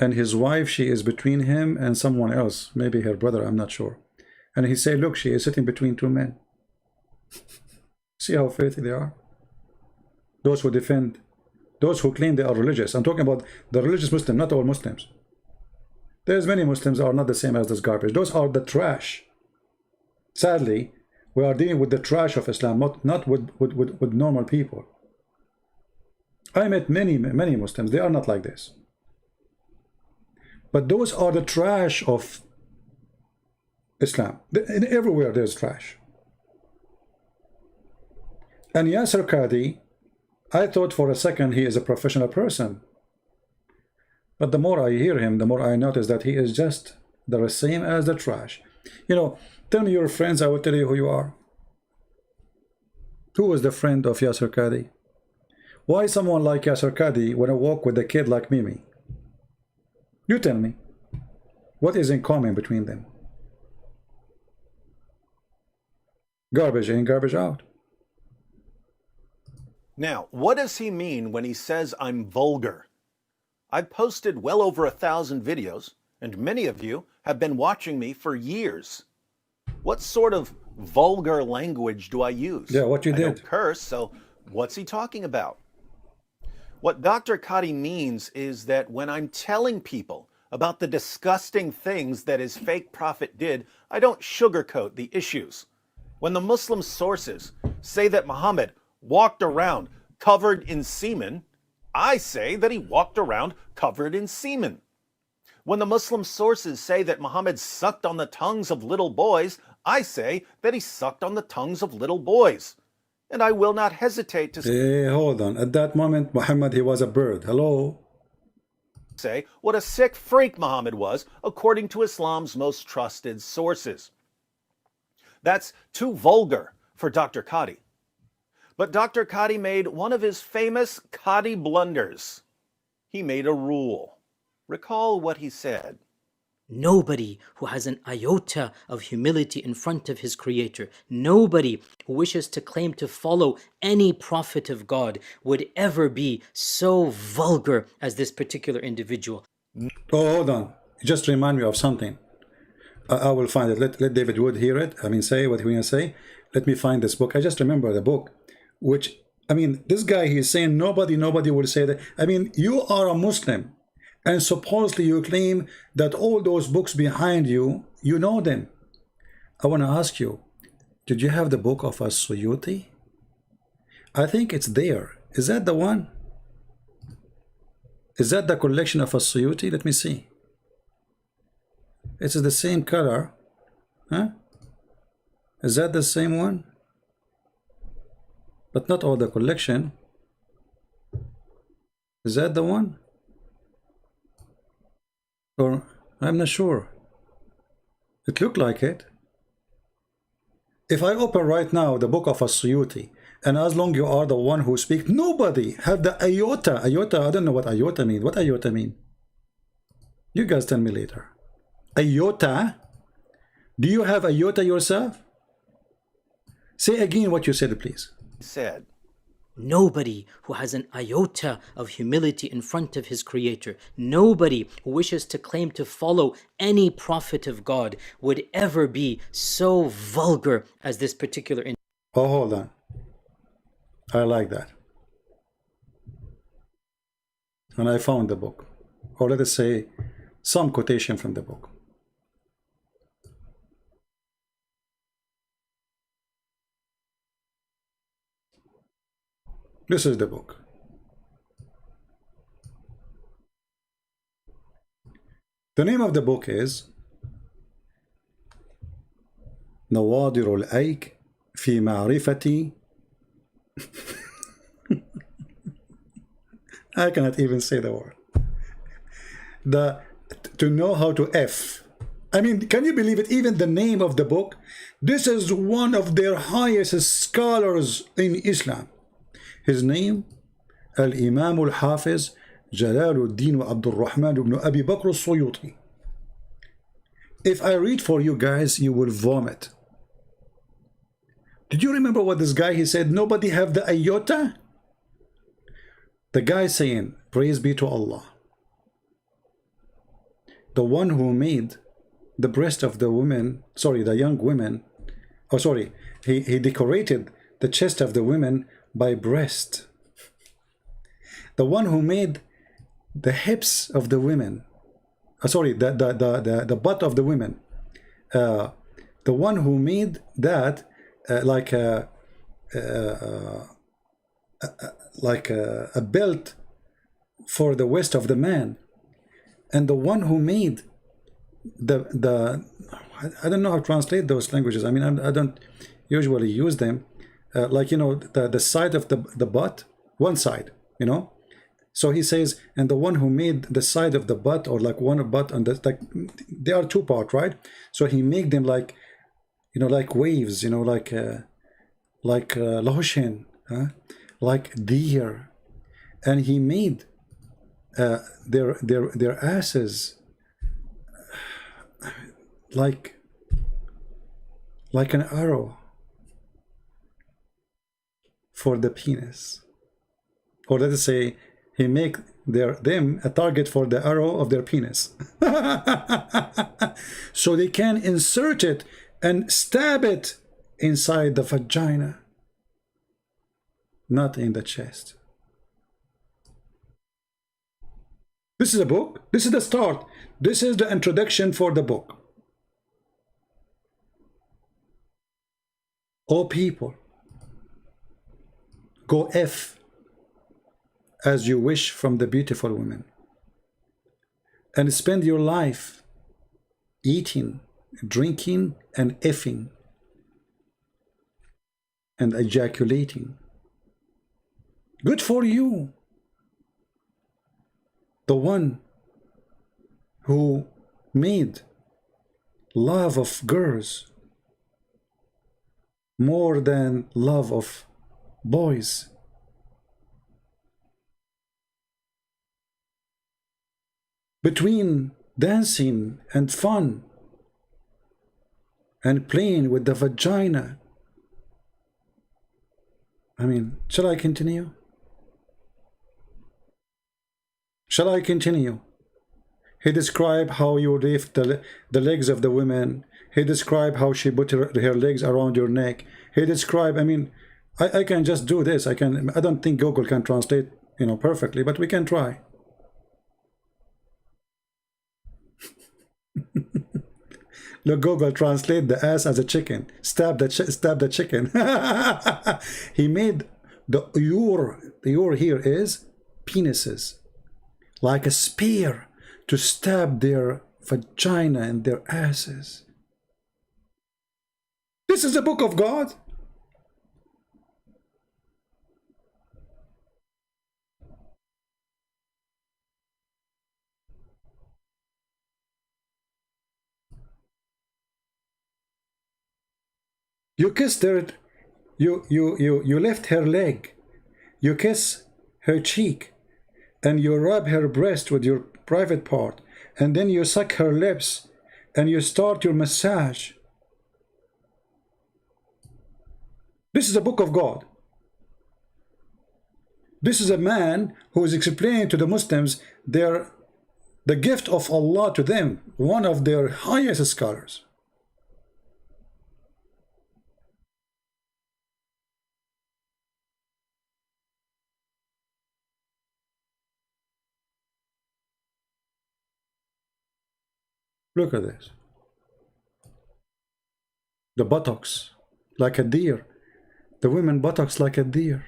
and his wife, she is between him and someone else, maybe her brother, I'm not sure. And he said, look, she is sitting between two men. See how filthy they are? those who defend, those who claim they are religious. I'm talking about the religious Muslim, not all Muslims. There's many Muslims are not the same as this garbage. Those are the trash. Sadly, we are dealing with the trash of Islam, not with normal people. I met many Muslims. They are not like this. But those are the trash of Islam. Everywhere there's trash. And Yasser Qadi, I thought for a second he is a professional person. But the more I hear him, the more I notice that he is just the same as the trash. You know, tell me your friends, I will tell you who you are. Who was the friend of Yasser Qadi? Why someone like Yasser Qadi want to walk with a kid like Mimi? You tell me. What is in common between them? Garbage in, garbage out. Now, what does he mean when he says I'm vulgar? I've posted well over 1,000 videos, and many of you have been watching me for years. What sort of vulgar language do I use? Yeah, what you I did. don't curse, so what's he talking about? What Dr. Qadi means is that when I'm telling people about the disgusting things that his fake prophet did, I don't sugarcoat the issues. When the Muslim sources say that Muhammad walked around covered in semen, I say that he walked around covered in semen. When the Muslim sources say that Muhammad sucked on the tongues of little boys, I say that he sucked on the tongues of little boys. And I will not hesitate to Hey, hold on. At that moment, Muhammad, he was a bird. Hello? say what a sick freak Muhammad was, according to Islam's most trusted sources. That's too vulgar for Dr. Qadi. But Dr. Qadi made one of his famous Qadi blunders. He made a rule. Recall what he said. Nobody who has an iota of humility in front of his Creator, nobody who wishes to claim to follow any prophet of God would ever be so vulgar as this particular individual. Oh, hold on. Just remind me of something. I will find it. Let David Wood hear it. I mean, say what he going to say. Let me find this book. I just remember the book, which, I mean, this guy, he's saying nobody will say that. I mean, you are a Muslim, and supposedly you claim that all those books behind you, you know them. I want to ask you, did you have the book of As-Suyuti? I think it's there. Is that the one? Is that the collection of As-Suyuti? Let me see. It's the same color. Huh? Is that the same one? But not all the collection. Is that the one? Or I'm not sure. It looked like it. If I open right now the book of As-Suyuti, and as long you are the one who speaks, nobody have the iota. Iota, I don't know what iota mean. What iota mean? You guys tell me later. Iota? Do you have iota yourself? Say again what you said, please. He said, Nobody who has an iota of humility in front of his Creator, nobody who wishes to claim to follow any prophet of God would ever be so vulgar as this particular individual. Oh, hold on. I like that. And I found the book. Or let us say, some quotation from the book. This is the book. The name of the book is نوادر الأيك في معرفة I cannot even say the word. To know how to F. I mean, can you believe it? Even the name of the book. This is one of their highest scholars in Islam. His name, Al-Imam Al-Hafiz Jalaluddin Abdul Rahman ibn Abi Bakr al-Suyuti. If I read for you guys, you will vomit. Did you remember what this guy, he said, nobody have the iota? The guy saying, praise be to Allah, the one who made the breast of the women, sorry, the young women, oh sorry, he decorated the chest of the women by breast. the one who made the hips of the women, sorry, the butt of the women, the one who made that like a belt for the waist of the man, and the one who made the I don't know how to translate those languages. I mean, I don't usually use them. Like, you know, the side of the butt, one side, you know. So he says, and the one who made the side of the butt, or like one butt on the, like, they are two part, right? So he made them like, you know, like waves, you know, like lahoshin, like deer, and he made their asses like an arrow for the penis, or let us say he make them a target for the arrow of their penis. So they can insert it and stab it inside the vagina, not in the chest. This is a book. This is the start. This is the introduction for the book. Oh people, go F as you wish from the beautiful women, and spend your life eating, drinking, and effing, and ejaculating. Good for you. The one who made love of girls more than love of boys. Between dancing and fun and playing with the vagina. I mean, shall I continue? Shall I continue? He described how you lift the legs of the women. He described how she put her legs around your neck. He described, I mean, I can just do this. I don't think Google can translate, you know, perfectly, but we can try. Look, Google translate the ass as a chicken. Stab the chicken. He made the ur here is penises, like a spear to stab their vagina and their asses. This is the book of God. You kissed her, you lift her leg, you kiss her cheek, and you rub her breast with your private part, and then you suck her lips, and you start your massage. This is the book of God. This is a man who is explaining to the Muslims the gift of Allah to them, one of their highest scholars. Look at this. The buttocks, like a deer. The women buttocks like a deer.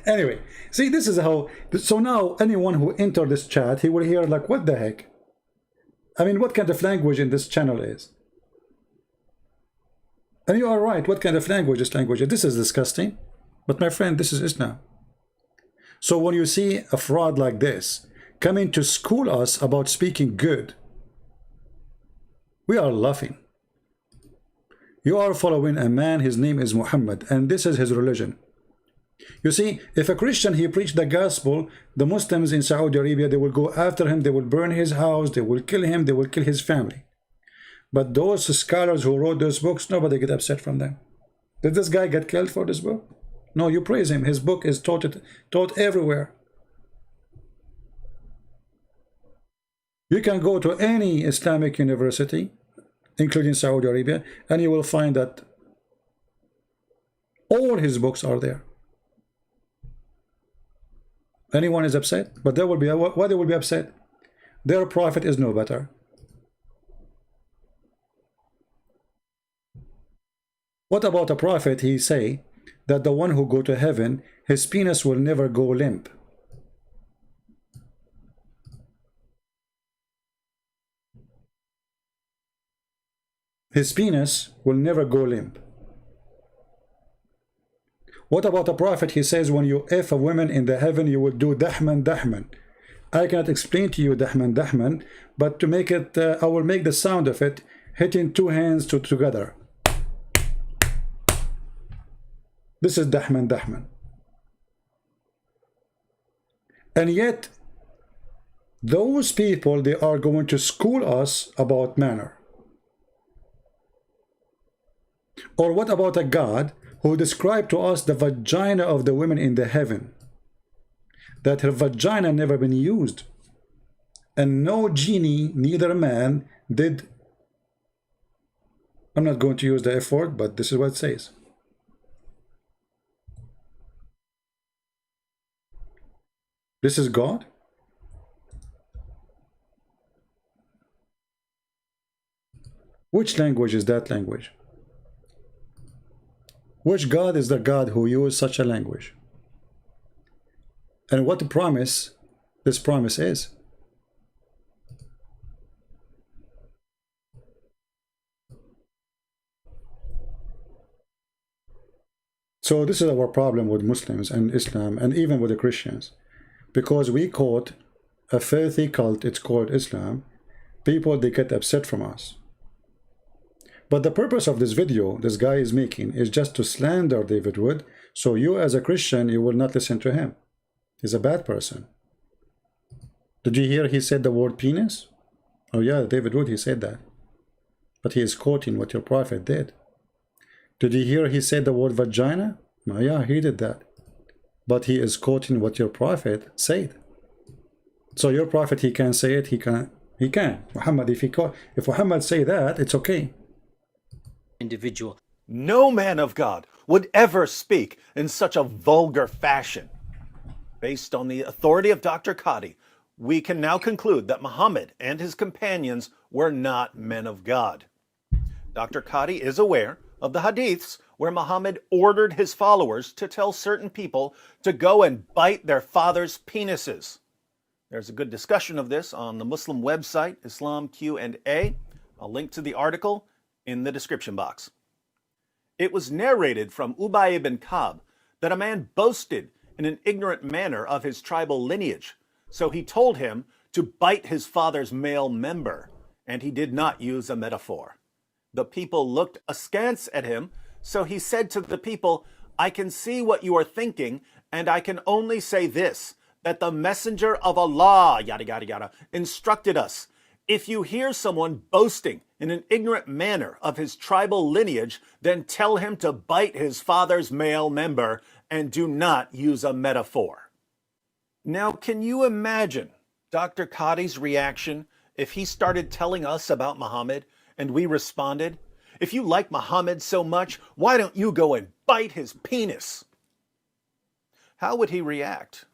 Anyway, see, this is how, so now anyone who entered this chat, he will hear like, what the heck? I mean, what kind of language in this channel is? And you are right, what kind of language is language? This is disgusting. But my friend, this is Islam. So when you see a fraud like this coming to school us about speaking good, we are laughing. You are following a man, his name is Muhammad, and this is his religion. You see, if a Christian, he preached the gospel, the Muslims in Saudi Arabia, they will go after him, they will burn his house, they will kill him, they will kill his family. But those scholars who wrote those books, nobody get upset from them. Did this guy get killed for this book? No, you praise him. His book is taught everywhere. You can go to any Islamic university, including Saudi Arabia, and you will find that all his books are there. Anyone is upset? But they will be, why they will be upset? Their prophet is no better. What about a prophet? He say that the one who go to heaven, his penis will never go limp. His penis will never go limp. What about a prophet? He says when you F a woman in the heaven, you will do dahman dahman. I cannot explain to you dahman dahman, but to make it, I will make the sound of it, hitting two hands together. This is dahman dahman. And yet, those people, they are going to school us about manner. Or what about a God who described to us the vagina of the women in the heaven? That her vagina never been used. And no genie, neither man, did. I'm not going to use the F word, but this is what it says. This is God. Which language is that language? Which God is the God who used such a language? And what the promise, this promise is? So this is our problem with Muslims and Islam and even with the Christians. Because we quote a filthy cult, it's called Islam, people, they get upset from us. But the purpose of this video this guy is making is just to slander David Wood, so you as a Christian, you will not listen to him. He's a bad person. Did you hear he said the word penis? Oh yeah, David Wood, he said that. But he is quoting what your prophet did. Did you hear he said the word vagina? Oh yeah, he did that. But he is quoting what your prophet said. So your prophet, he can say it, he can. Muhammad, if Muhammad say that, it's okay. Individual. No man of God would ever speak in such a vulgar fashion. Based on the authority of Dr. Qadi, we can now conclude that Muhammad and his companions were not men of God. Dr. Qadi is aware of the hadiths where Muhammad ordered his followers to tell certain people to go and bite their fathers' penises. There's a good discussion of this on the Muslim website, Islam Q&A. I'll link to the article in the description box. It was narrated from Ubay ibn Ka'b that a man boasted in an ignorant manner of his tribal lineage, so he told him to bite his father's male member, and he did not use a metaphor. The people looked askance at him, so he said to the people, I can see what you are thinking, and I can only say this, that the messenger of Allah, yada yada yada, instructed us, if you hear someone boasting in an ignorant manner of his tribal lineage, then tell him to bite his father's male member and do not use a metaphor. Now, can you imagine Dr. Qadi's reaction if he started telling us about Muhammad and we responded, if you like Muhammad so much, why don't you go and bite his penis? How would he react?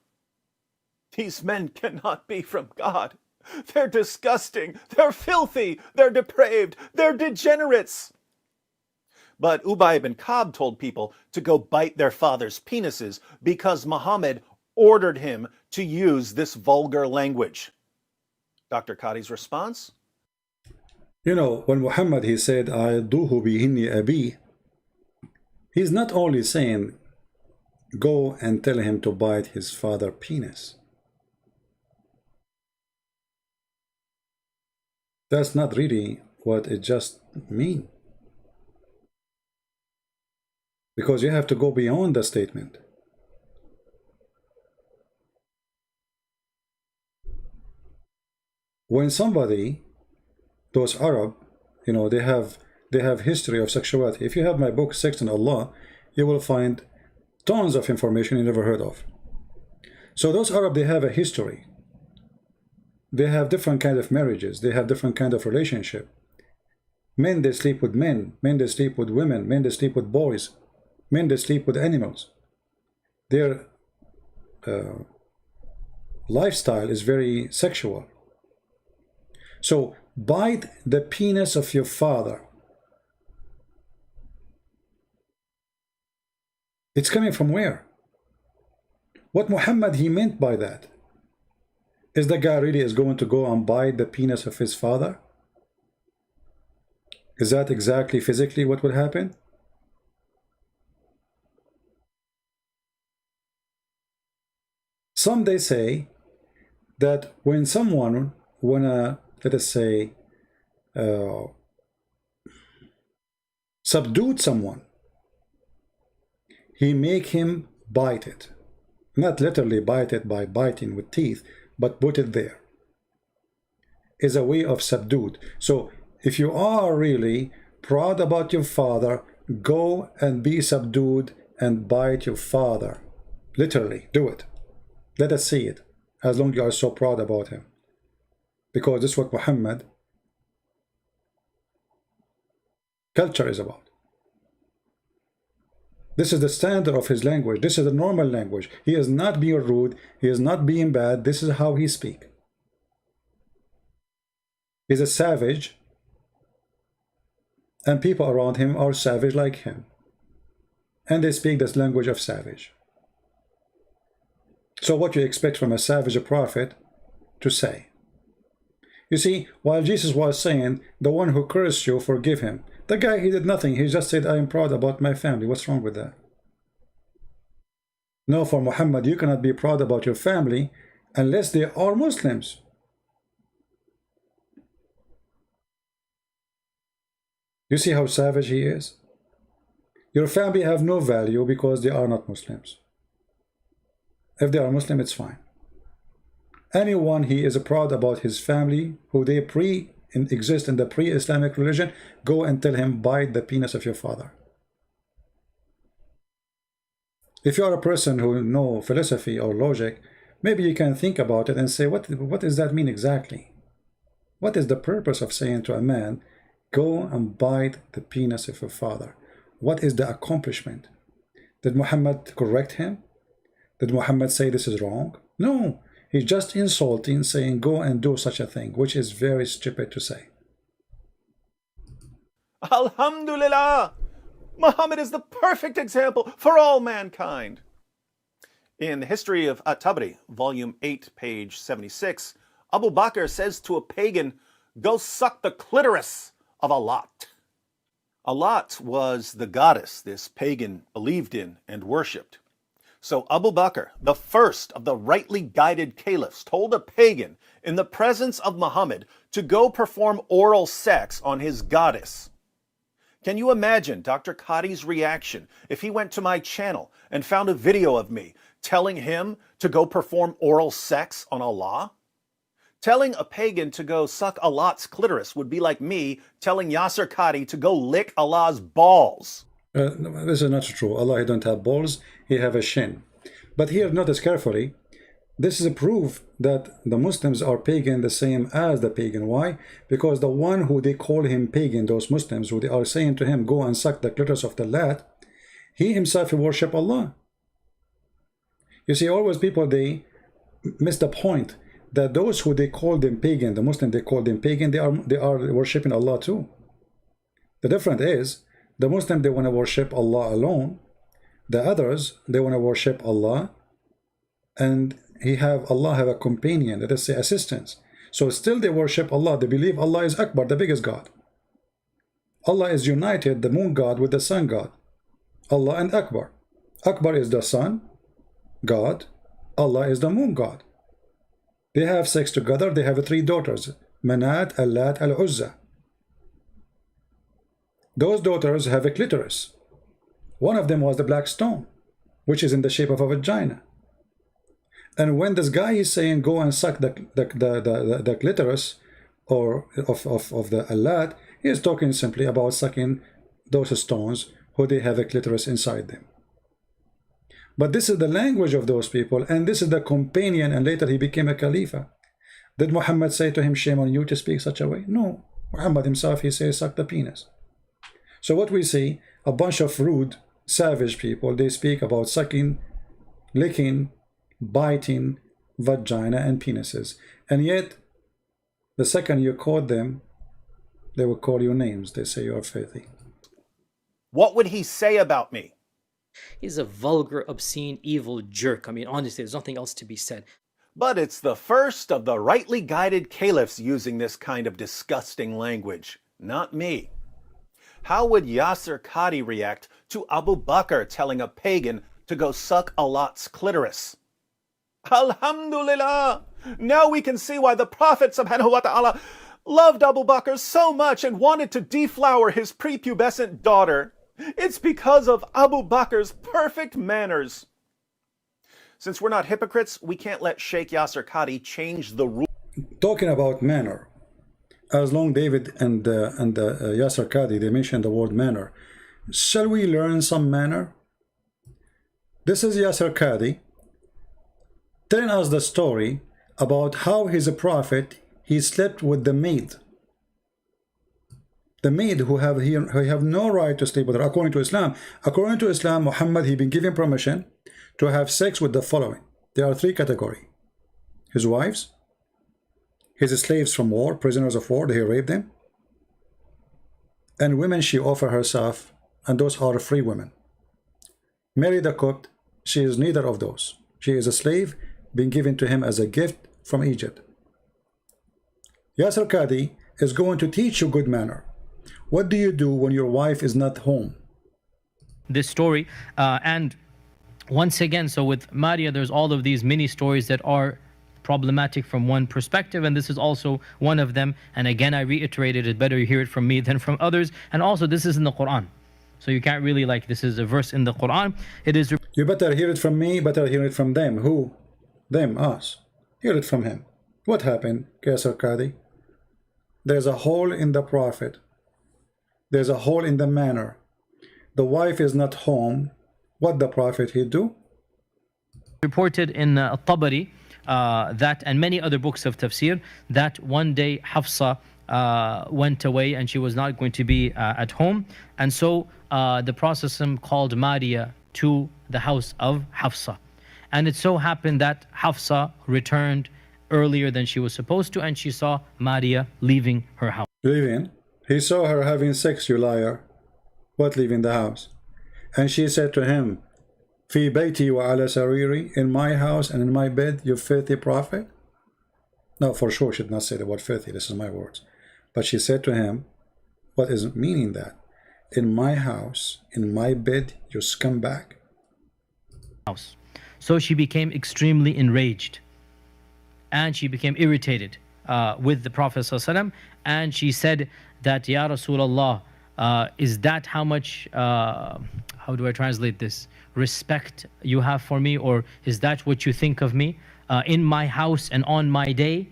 These men cannot be from God. They're disgusting, they're filthy, they're depraved, they're degenerates. But Ubay ibn Ka'b told people to go bite their fathers' penises because Muhammad ordered him to use this vulgar language. Dr. Qadi's response? You know, when Muhammad, he said, A'idduhu bihinni abi, he's not only saying, go and tell him to bite his father's penis. That's not really what it just means. Because you have to go beyond the statement. When somebody, those Arab, you know, they have history of sexuality. If you have my book, Sex and Allah, you will find tons of information you never heard of. So those Arab, they have a history. They have different kind of marriages. They have different kind of relationship. Men, they sleep with men. Men, they sleep with women. Men, they sleep with boys. Men, they sleep with animals. Their lifestyle is very sexual. So bite the penis of your father. It's coming from where? What Muhammad he meant by that? Is the guy really is going to go and bite the penis of his father? Is that exactly physically what would happen? Some they say that when someone wanna, let us say, subdued someone, he make him bite it. Not literally bite it by biting with teeth, but put it there. Is a way of subdued. So if you are really proud about your father, go and be subdued and bite your father. Literally, do it. Let us see it, as long as you are so proud about him. Because this is what Muhammad culture is about. This is the standard of his language. This is the normal language. He is not being rude. He is not being bad. This is how he speaks. He's a savage, and people around him are savage like him, and they speak this language of savage. So what you expect from a savage prophet to say? You see, while Jesus was saying, the one who cursed you, forgive him, the guy, he did nothing. He just said, I am proud about my family. What's wrong with that? No, for Muhammad, you cannot be proud about your family unless they are Muslims. You see how savage he is? Your family have no value because they are not Muslims. If they are Muslim, it's fine. Anyone he is proud about his family, who they exist in the pre-Islamic religion, go and tell him, bite the penis of your father. If you are a person who know philosophy or logic, maybe you can think about it and say, what does that mean exactly? What is the purpose of saying to a man, go and bite the penis of your father? What is the accomplishment? Did Muhammad correct him? Did Muhammad say this is wrong? No, he's just insulting, saying go and do such a thing, which is very stupid to say. Alhamdulillah! Muhammad is the perfect example for all mankind. In the History of At-Tabari, volume 8, page 76, Abu Bakr says to a pagan, go suck the clitoris of Allat. Allat was the goddess this pagan believed in and worshipped. So Abu Bakr, the first of the rightly guided caliphs, told a pagan in the presence of Muhammad to go perform oral sex on his goddess. Can you imagine Dr. Qadi's reaction if he went to my channel and found a video of me telling him to go perform oral sex on Allah? Telling a pagan to go suck Allah's clitoris would be like me telling Yasser Qadi to go lick Allah's balls. This is not true. Allah, he don't have balls, he have a shin. But here, notice carefully, this is a proof that the Muslims are pagan the same as the pagan. Why? Because the one who they call him pagan, those Muslims who they are saying to him, go and suck the clitoris of the Lat, he himself worship Allah. You see, always people, they miss the point that those who they call them pagan, the Muslim they call them pagan, they are worshipping Allah too. The difference is, the Muslim, they want to worship Allah alone. The others, they want to worship Allah, and Allah have a companion, let us say assistants. So still they worship Allah. They believe Allah is Akbar, the biggest God. Allah is united, the moon God with the sun God. Allah and Akbar. Akbar is the sun God. Allah is the moon God. They have sex together. They have 3 daughters, Manat, Allat, Al-Uzza. Those daughters have a clitoris. One of them was the black stone, which is in the shape of a vagina. And when this guy is saying go and suck the clitoris or of the Allat, he is talking simply about sucking those stones who they have a clitoris inside them. But this is the language of those people, and this is the companion, and later he became a Khalifa. Did Muhammad say to him, shame on you to speak such a way? No. Muhammad himself, he says, suck the penis. So what we see, a bunch of rude, savage people, they speak about sucking, licking, biting, vagina and penises. And yet, the second you quote them, they will call you names. They say you are filthy. What would he say about me? He's a vulgar, obscene, evil jerk. I mean, honestly, there's nothing else to be said. But it's the first of the rightly guided caliphs using this kind of disgusting language, not me. How would Yasser Qadi react to Abu Bakr telling a pagan to go suck a Lot's clitoris? Alhamdulillah! Now we can see why the Prophet subhanahu wa ta'ala loved Abu Bakr so much and wanted to deflower his prepubescent daughter. It's because of Abu Bakr's perfect manners. Since we're not hypocrites, we can't let Sheikh Yasser Qadi change the rule. Talking about manner, as long David and Yasser Qadi, they mentioned the word manner. Shall we learn some manner? This is Yasser Qadi telling us the story about how he's a prophet. He slept with the maid. The maid who have no right to sleep with her, according to Islam. According to Islam, Muhammad, he been given permission to have sex with the following. There are three categories: his wives, his slaves from war, prisoners of war, he raped them, and women she offered herself, and those are free women. Mary the Copt, she is neither of those. She is a slave being given to him as a gift from Egypt. Yasser Qadi is going to teach you good manner. What do you do when your wife is not home? This story, and once again, so with Maria, there's all of these mini stories that are problematic from one perspective, and this is also one of them. And again, I reiterated, it's better you hear it from me than from others. And also, this is in the Quran, so you can't really, like, this is a verse in the Quran. It is. You better hear it from me, better hear it from them. Who? Them, us. Hear it from him. What happened, Yasser Qadi? There's a hole in the prophet. There's a hole in the manner. The wife is not home. What the prophet he do? Reported in Tabari that, and many other books of tafsir, that one day Hafsa went away and she was not going to be at home, and so the Prophet called Maria to the house of Hafsa, and it so happened that Hafsa returned earlier than she was supposed to, and she saw Maria leaving her house. Leaving? He saw her having sex, you liar. What, leaving the house? And she said to him, Fi bayti wa ala sariri, in my house and in my bed, you filthy prophet? No, for sure she did not say the word filthy, this is my words. But she said to him, what is meaning that? In my house, in my bed, you scumbag? So she became extremely enraged, and she became irritated with the Prophet ﷺ, and she said that, Ya Rasulullah, is that how much, how do I translate this, respect you have for me, or is that what you think of me, in my house and on my day?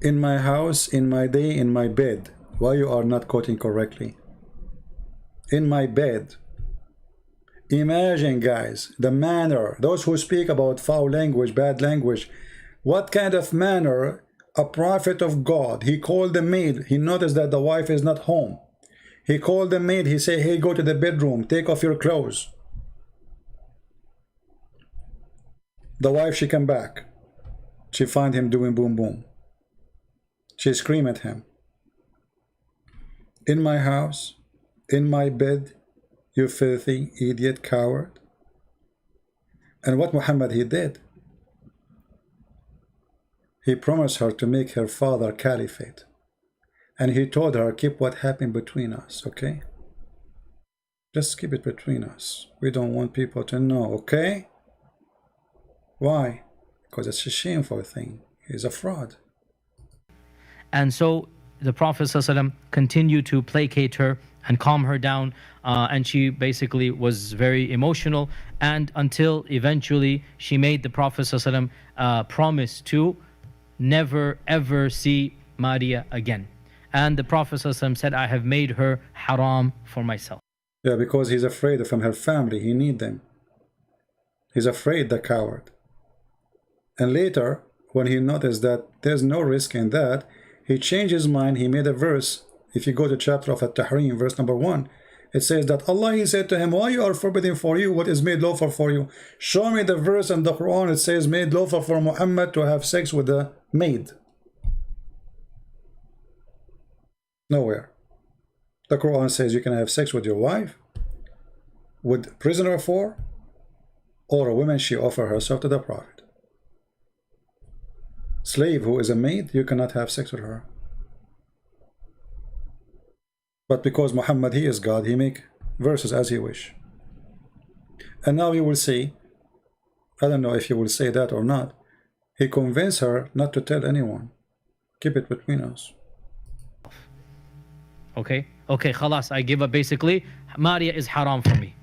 In my house, in my day, in my bed. Why you are not quoting correctly? In my bed. Imagine, guys, the manner, those who speak about foul language, bad language, what kind of manner a prophet of God, he called the maid, he noticed that the wife is not home. He called the maid, he said, hey, go to the bedroom, take off your clothes. The wife, she come back. She find him doing boom boom. She scream at him. In my house, in my bed, you filthy idiot coward. And what Muhammad he did? He promised her to make her father caliphate. And he told her, keep what happened between us, okay? Just keep it between us. We don't want people to know, okay? Why? Because it's a shameful thing. He's a fraud. And so the Prophet ﷺ continued to placate her and calm her down, and she basically was very emotional, and until eventually she made the Prophet ﷺ promise to never ever see Maria again. And the Prophet ﷺ said, I have made her haram for myself. Yeah, because he's afraid from her family. He need them. He's afraid, the coward. And later, when he noticed that there's no risk in that, he changed his mind. He made a verse. If you go to chapter of At-Tahrim, verse number 1, It says that Allah, he said to him, why you are forbidding for you what is made lawful for you? Show me the verse in the Quran. It says made lawful for Muhammad to have sex with a maid. Nowhere. The Quran says you can have sex with your wife, with prisoner of war, or a woman she offer herself to the Prophet. Slave who is a maid, you cannot have sex with her. But because Muhammad, he is God, he make verses as he wish. And now you will see, I don't know if you will say that or not, he convinced her not to tell anyone. Keep it between us. Okay, khalas, I give up. Basically, Maria is haram for me.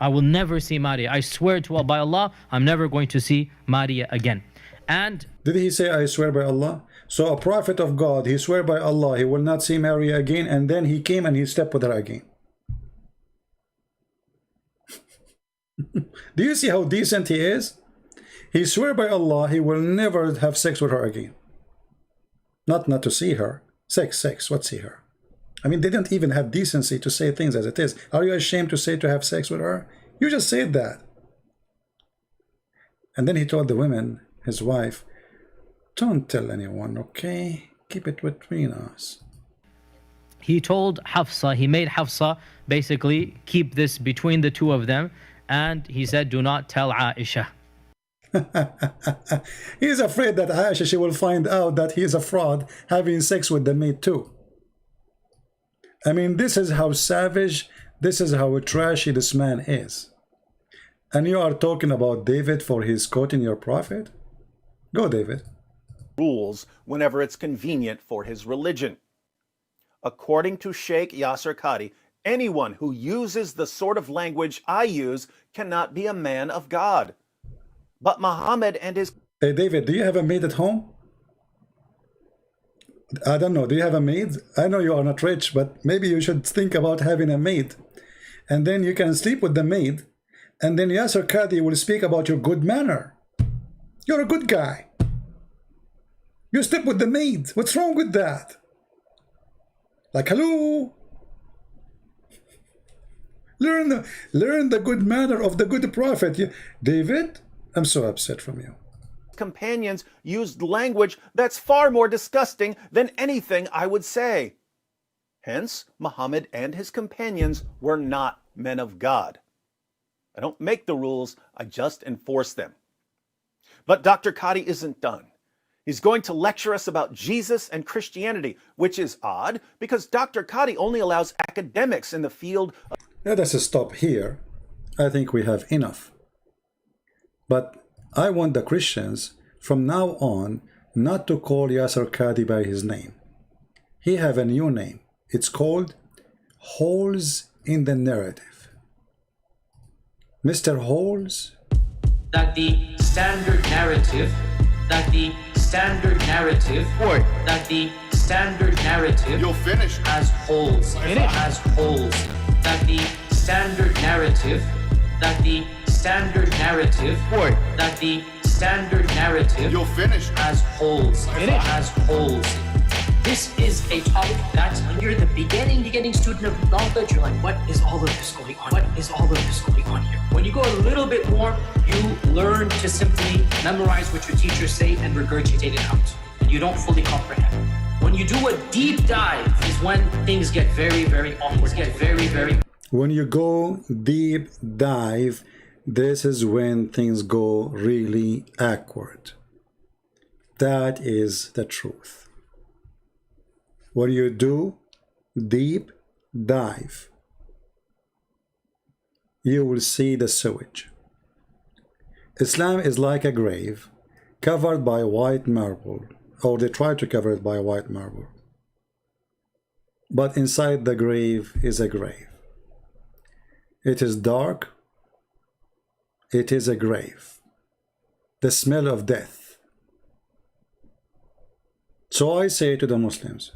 I will never see Maria. I swear to Allah, by Allah, I'm never going to see Maria again. And did he say, I swear by Allah? So a prophet of God, he swear by Allah, he will not see Maria again, and then he came and he slept with her again. Do you see how decent he is? He swear by Allah, he will never have sex with her again. Not to see her. Sex, what see her? I mean, they didn't even have decency to say things as it is. Are you ashamed to say to have sex with her? You just said that. And then he told the women, his wife, don't tell anyone, okay? Keep it between us. he told Hafsa, he made Hafsa basically keep this between the two of them, and he said, do not tell Aisha. He's afraid that Aisha, she will find out that he is a fraud having sex with the maid too. I mean, this is how savage, this is how trashy this man is. And you are talking about David for his quoting your prophet? Go, David. Rules whenever it's convenient for his religion. According to Sheikh Yasser Qadhi, anyone who uses the sort of language I use cannot be a man of God. But Muhammad and his... Hey, David, do you have a maid at home? I don't know. Do you have a maid? I know you are not rich, but maybe you should think about having a maid. And then you can sleep with the maid. And then Yasser Qadhi will speak about your good manner. You're a good guy. You sleep with the maid. What's wrong with that? Like, hello? Learn the good manner of the good prophet. David, I'm so upset from you. companions used language that's far more disgusting than anything I would say. Hence, Muhammad and his companions were not men of God. I don't make the rules, I just enforce them. But Dr. Qadhi isn't done. He's going to lecture us about Jesus and Christianity, which is odd because Dr. Qadhi only allows academics in the field of... Let us stop here. I think we have enough. But I want the Christians from now on not to call Yasser Qadhi by his name. He have a new name. It's called Holes in the Narrative. Mr. Holes? That the standard narrative, or that the standard narrative You'll finish. has holes, has holes, that the standard narrative, or that the standard narrative You'll finish. has holes, has holes. This is a topic that when you're the beginning student of knowledge, you're like, what is all of this going on? What is all of this going on here? When you go a little bit more, you learn to simply memorize what your teachers say and regurgitate it out. And you don't fully comprehend. When you do a deep dive is when things get very, very awkward, When you go deep dive, this is when things go really awkward. That is the truth. When you do deep dive, you will see the sewage. Islam is like a grave covered by white marble, or they try to cover it by white marble. But inside the grave is a grave. It is dark. It is a grave. The smell of death. So I say to the Muslims,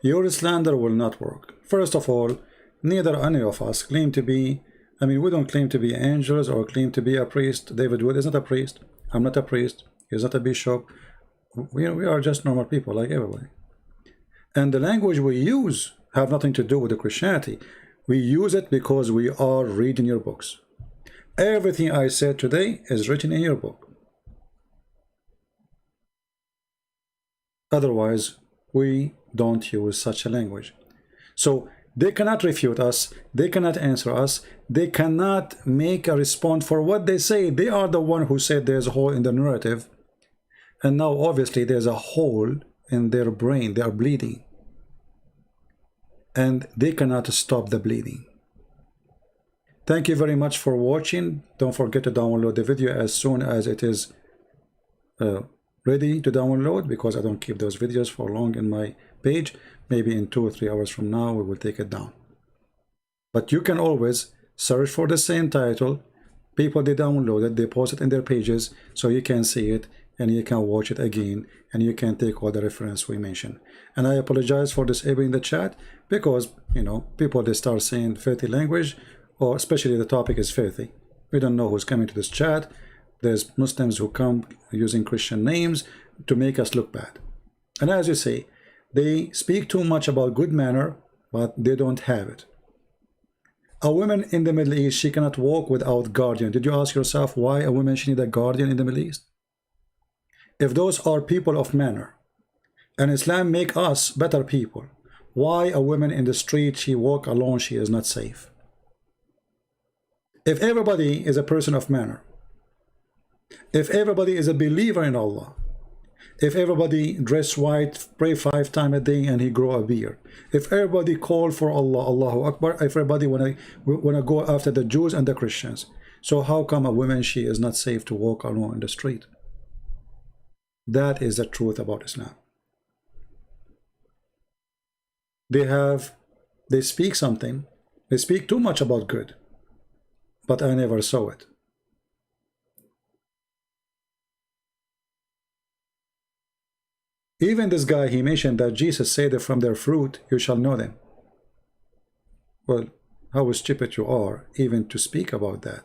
your slander will not work. First of all, neither any of us claim to be, we don't claim to be angels or claim to be a priest. David Wood is not a priest. I'm not a priest. He's not a bishop. We are just normal people like everybody. And the language we use have nothing to do with the Christianity. We use it because we are reading your books. Everything I said today is written in your book. Otherwise, we don't use such a language. So they cannot refute us, they cannot answer us, they cannot make a response for what they say. They are the one who said there's a hole in the narrative, and now obviously there's a hole in their brain. They are bleeding, and they cannot stop the bleeding. Thank you very much for watching. Don't forget to download the video as soon as it is ready to download, because I don't keep those videos for long in my page. Maybe in 2 or 3 hours from now we will take it down. But you can always search for the same title. People, they download it, they post it in their pages, so you can see it and you can watch it again, and you can take all the reference we mentioned. And I apologize for disabling the chat, because you know, people, they start saying filthy language, or especially the topic is filthy. We don't know who's coming to this chat. There's Muslims who come using Christian names to make us look bad. And as you say, they speak too much about good manner, but they don't have it. A woman in the Middle East, she cannot walk without guardian. Did you ask yourself why a woman should need a guardian in the Middle East? If those are people of manner, and Islam make us better people, why a woman in the street, she walk alone, she is not safe? If everybody is a person of manner, if everybody is a believer in Allah, if everybody dress white, pray 5 times a day, and he grow a beard, if everybody call for Allah, Allahu Akbar, if everybody wanna go after the Jews and the Christians, so how come a woman, she is not safe to walk alone in the street? That is the truth about Islam. They speak something, they speak too much about good, but I never saw it. Even this guy, he mentioned that Jesus said that from their fruit you shall know them. Well, how stupid you are even to speak about that.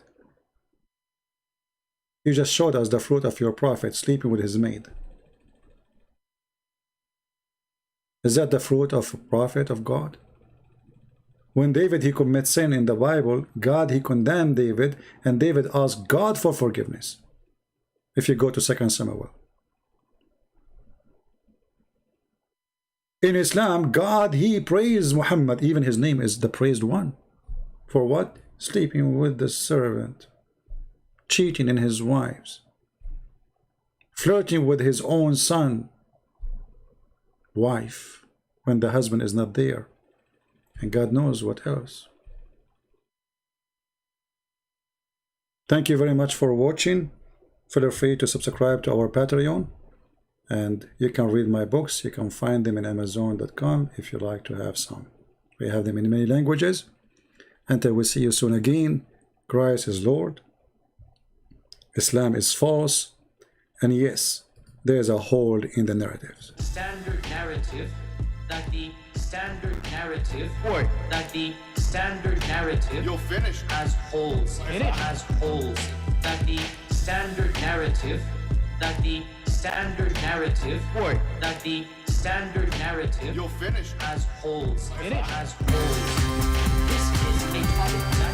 You just showed us the fruit of your prophet sleeping with his maid. Is that the fruit of a prophet of God? When David, he commits sin in the Bible, God, he condemned David, and David asked God for forgiveness. If you go to 2 Samuel. In Islam, God, he praised Muhammad, even his name is the praised one. For what? Sleeping with the servant, cheating in his wives, flirting with his own son, wife, when the husband is not there, and God knows what else. Thank you very much for watching. Feel free to subscribe to our Patreon, and you can read my books. You can find them in Amazon.com if you like to have some. We have them in many languages. Until we see you soon again, Christ is Lord, Islam is false, and yes, there is a hole in the narratives. Standard narrative that the standard narrative that the standard narrative You'll finish. has holes in it, has holes, that the standard narrative that the standard narrative that the standard narrative You'll finish. has holes in it, has holes. This is a topic that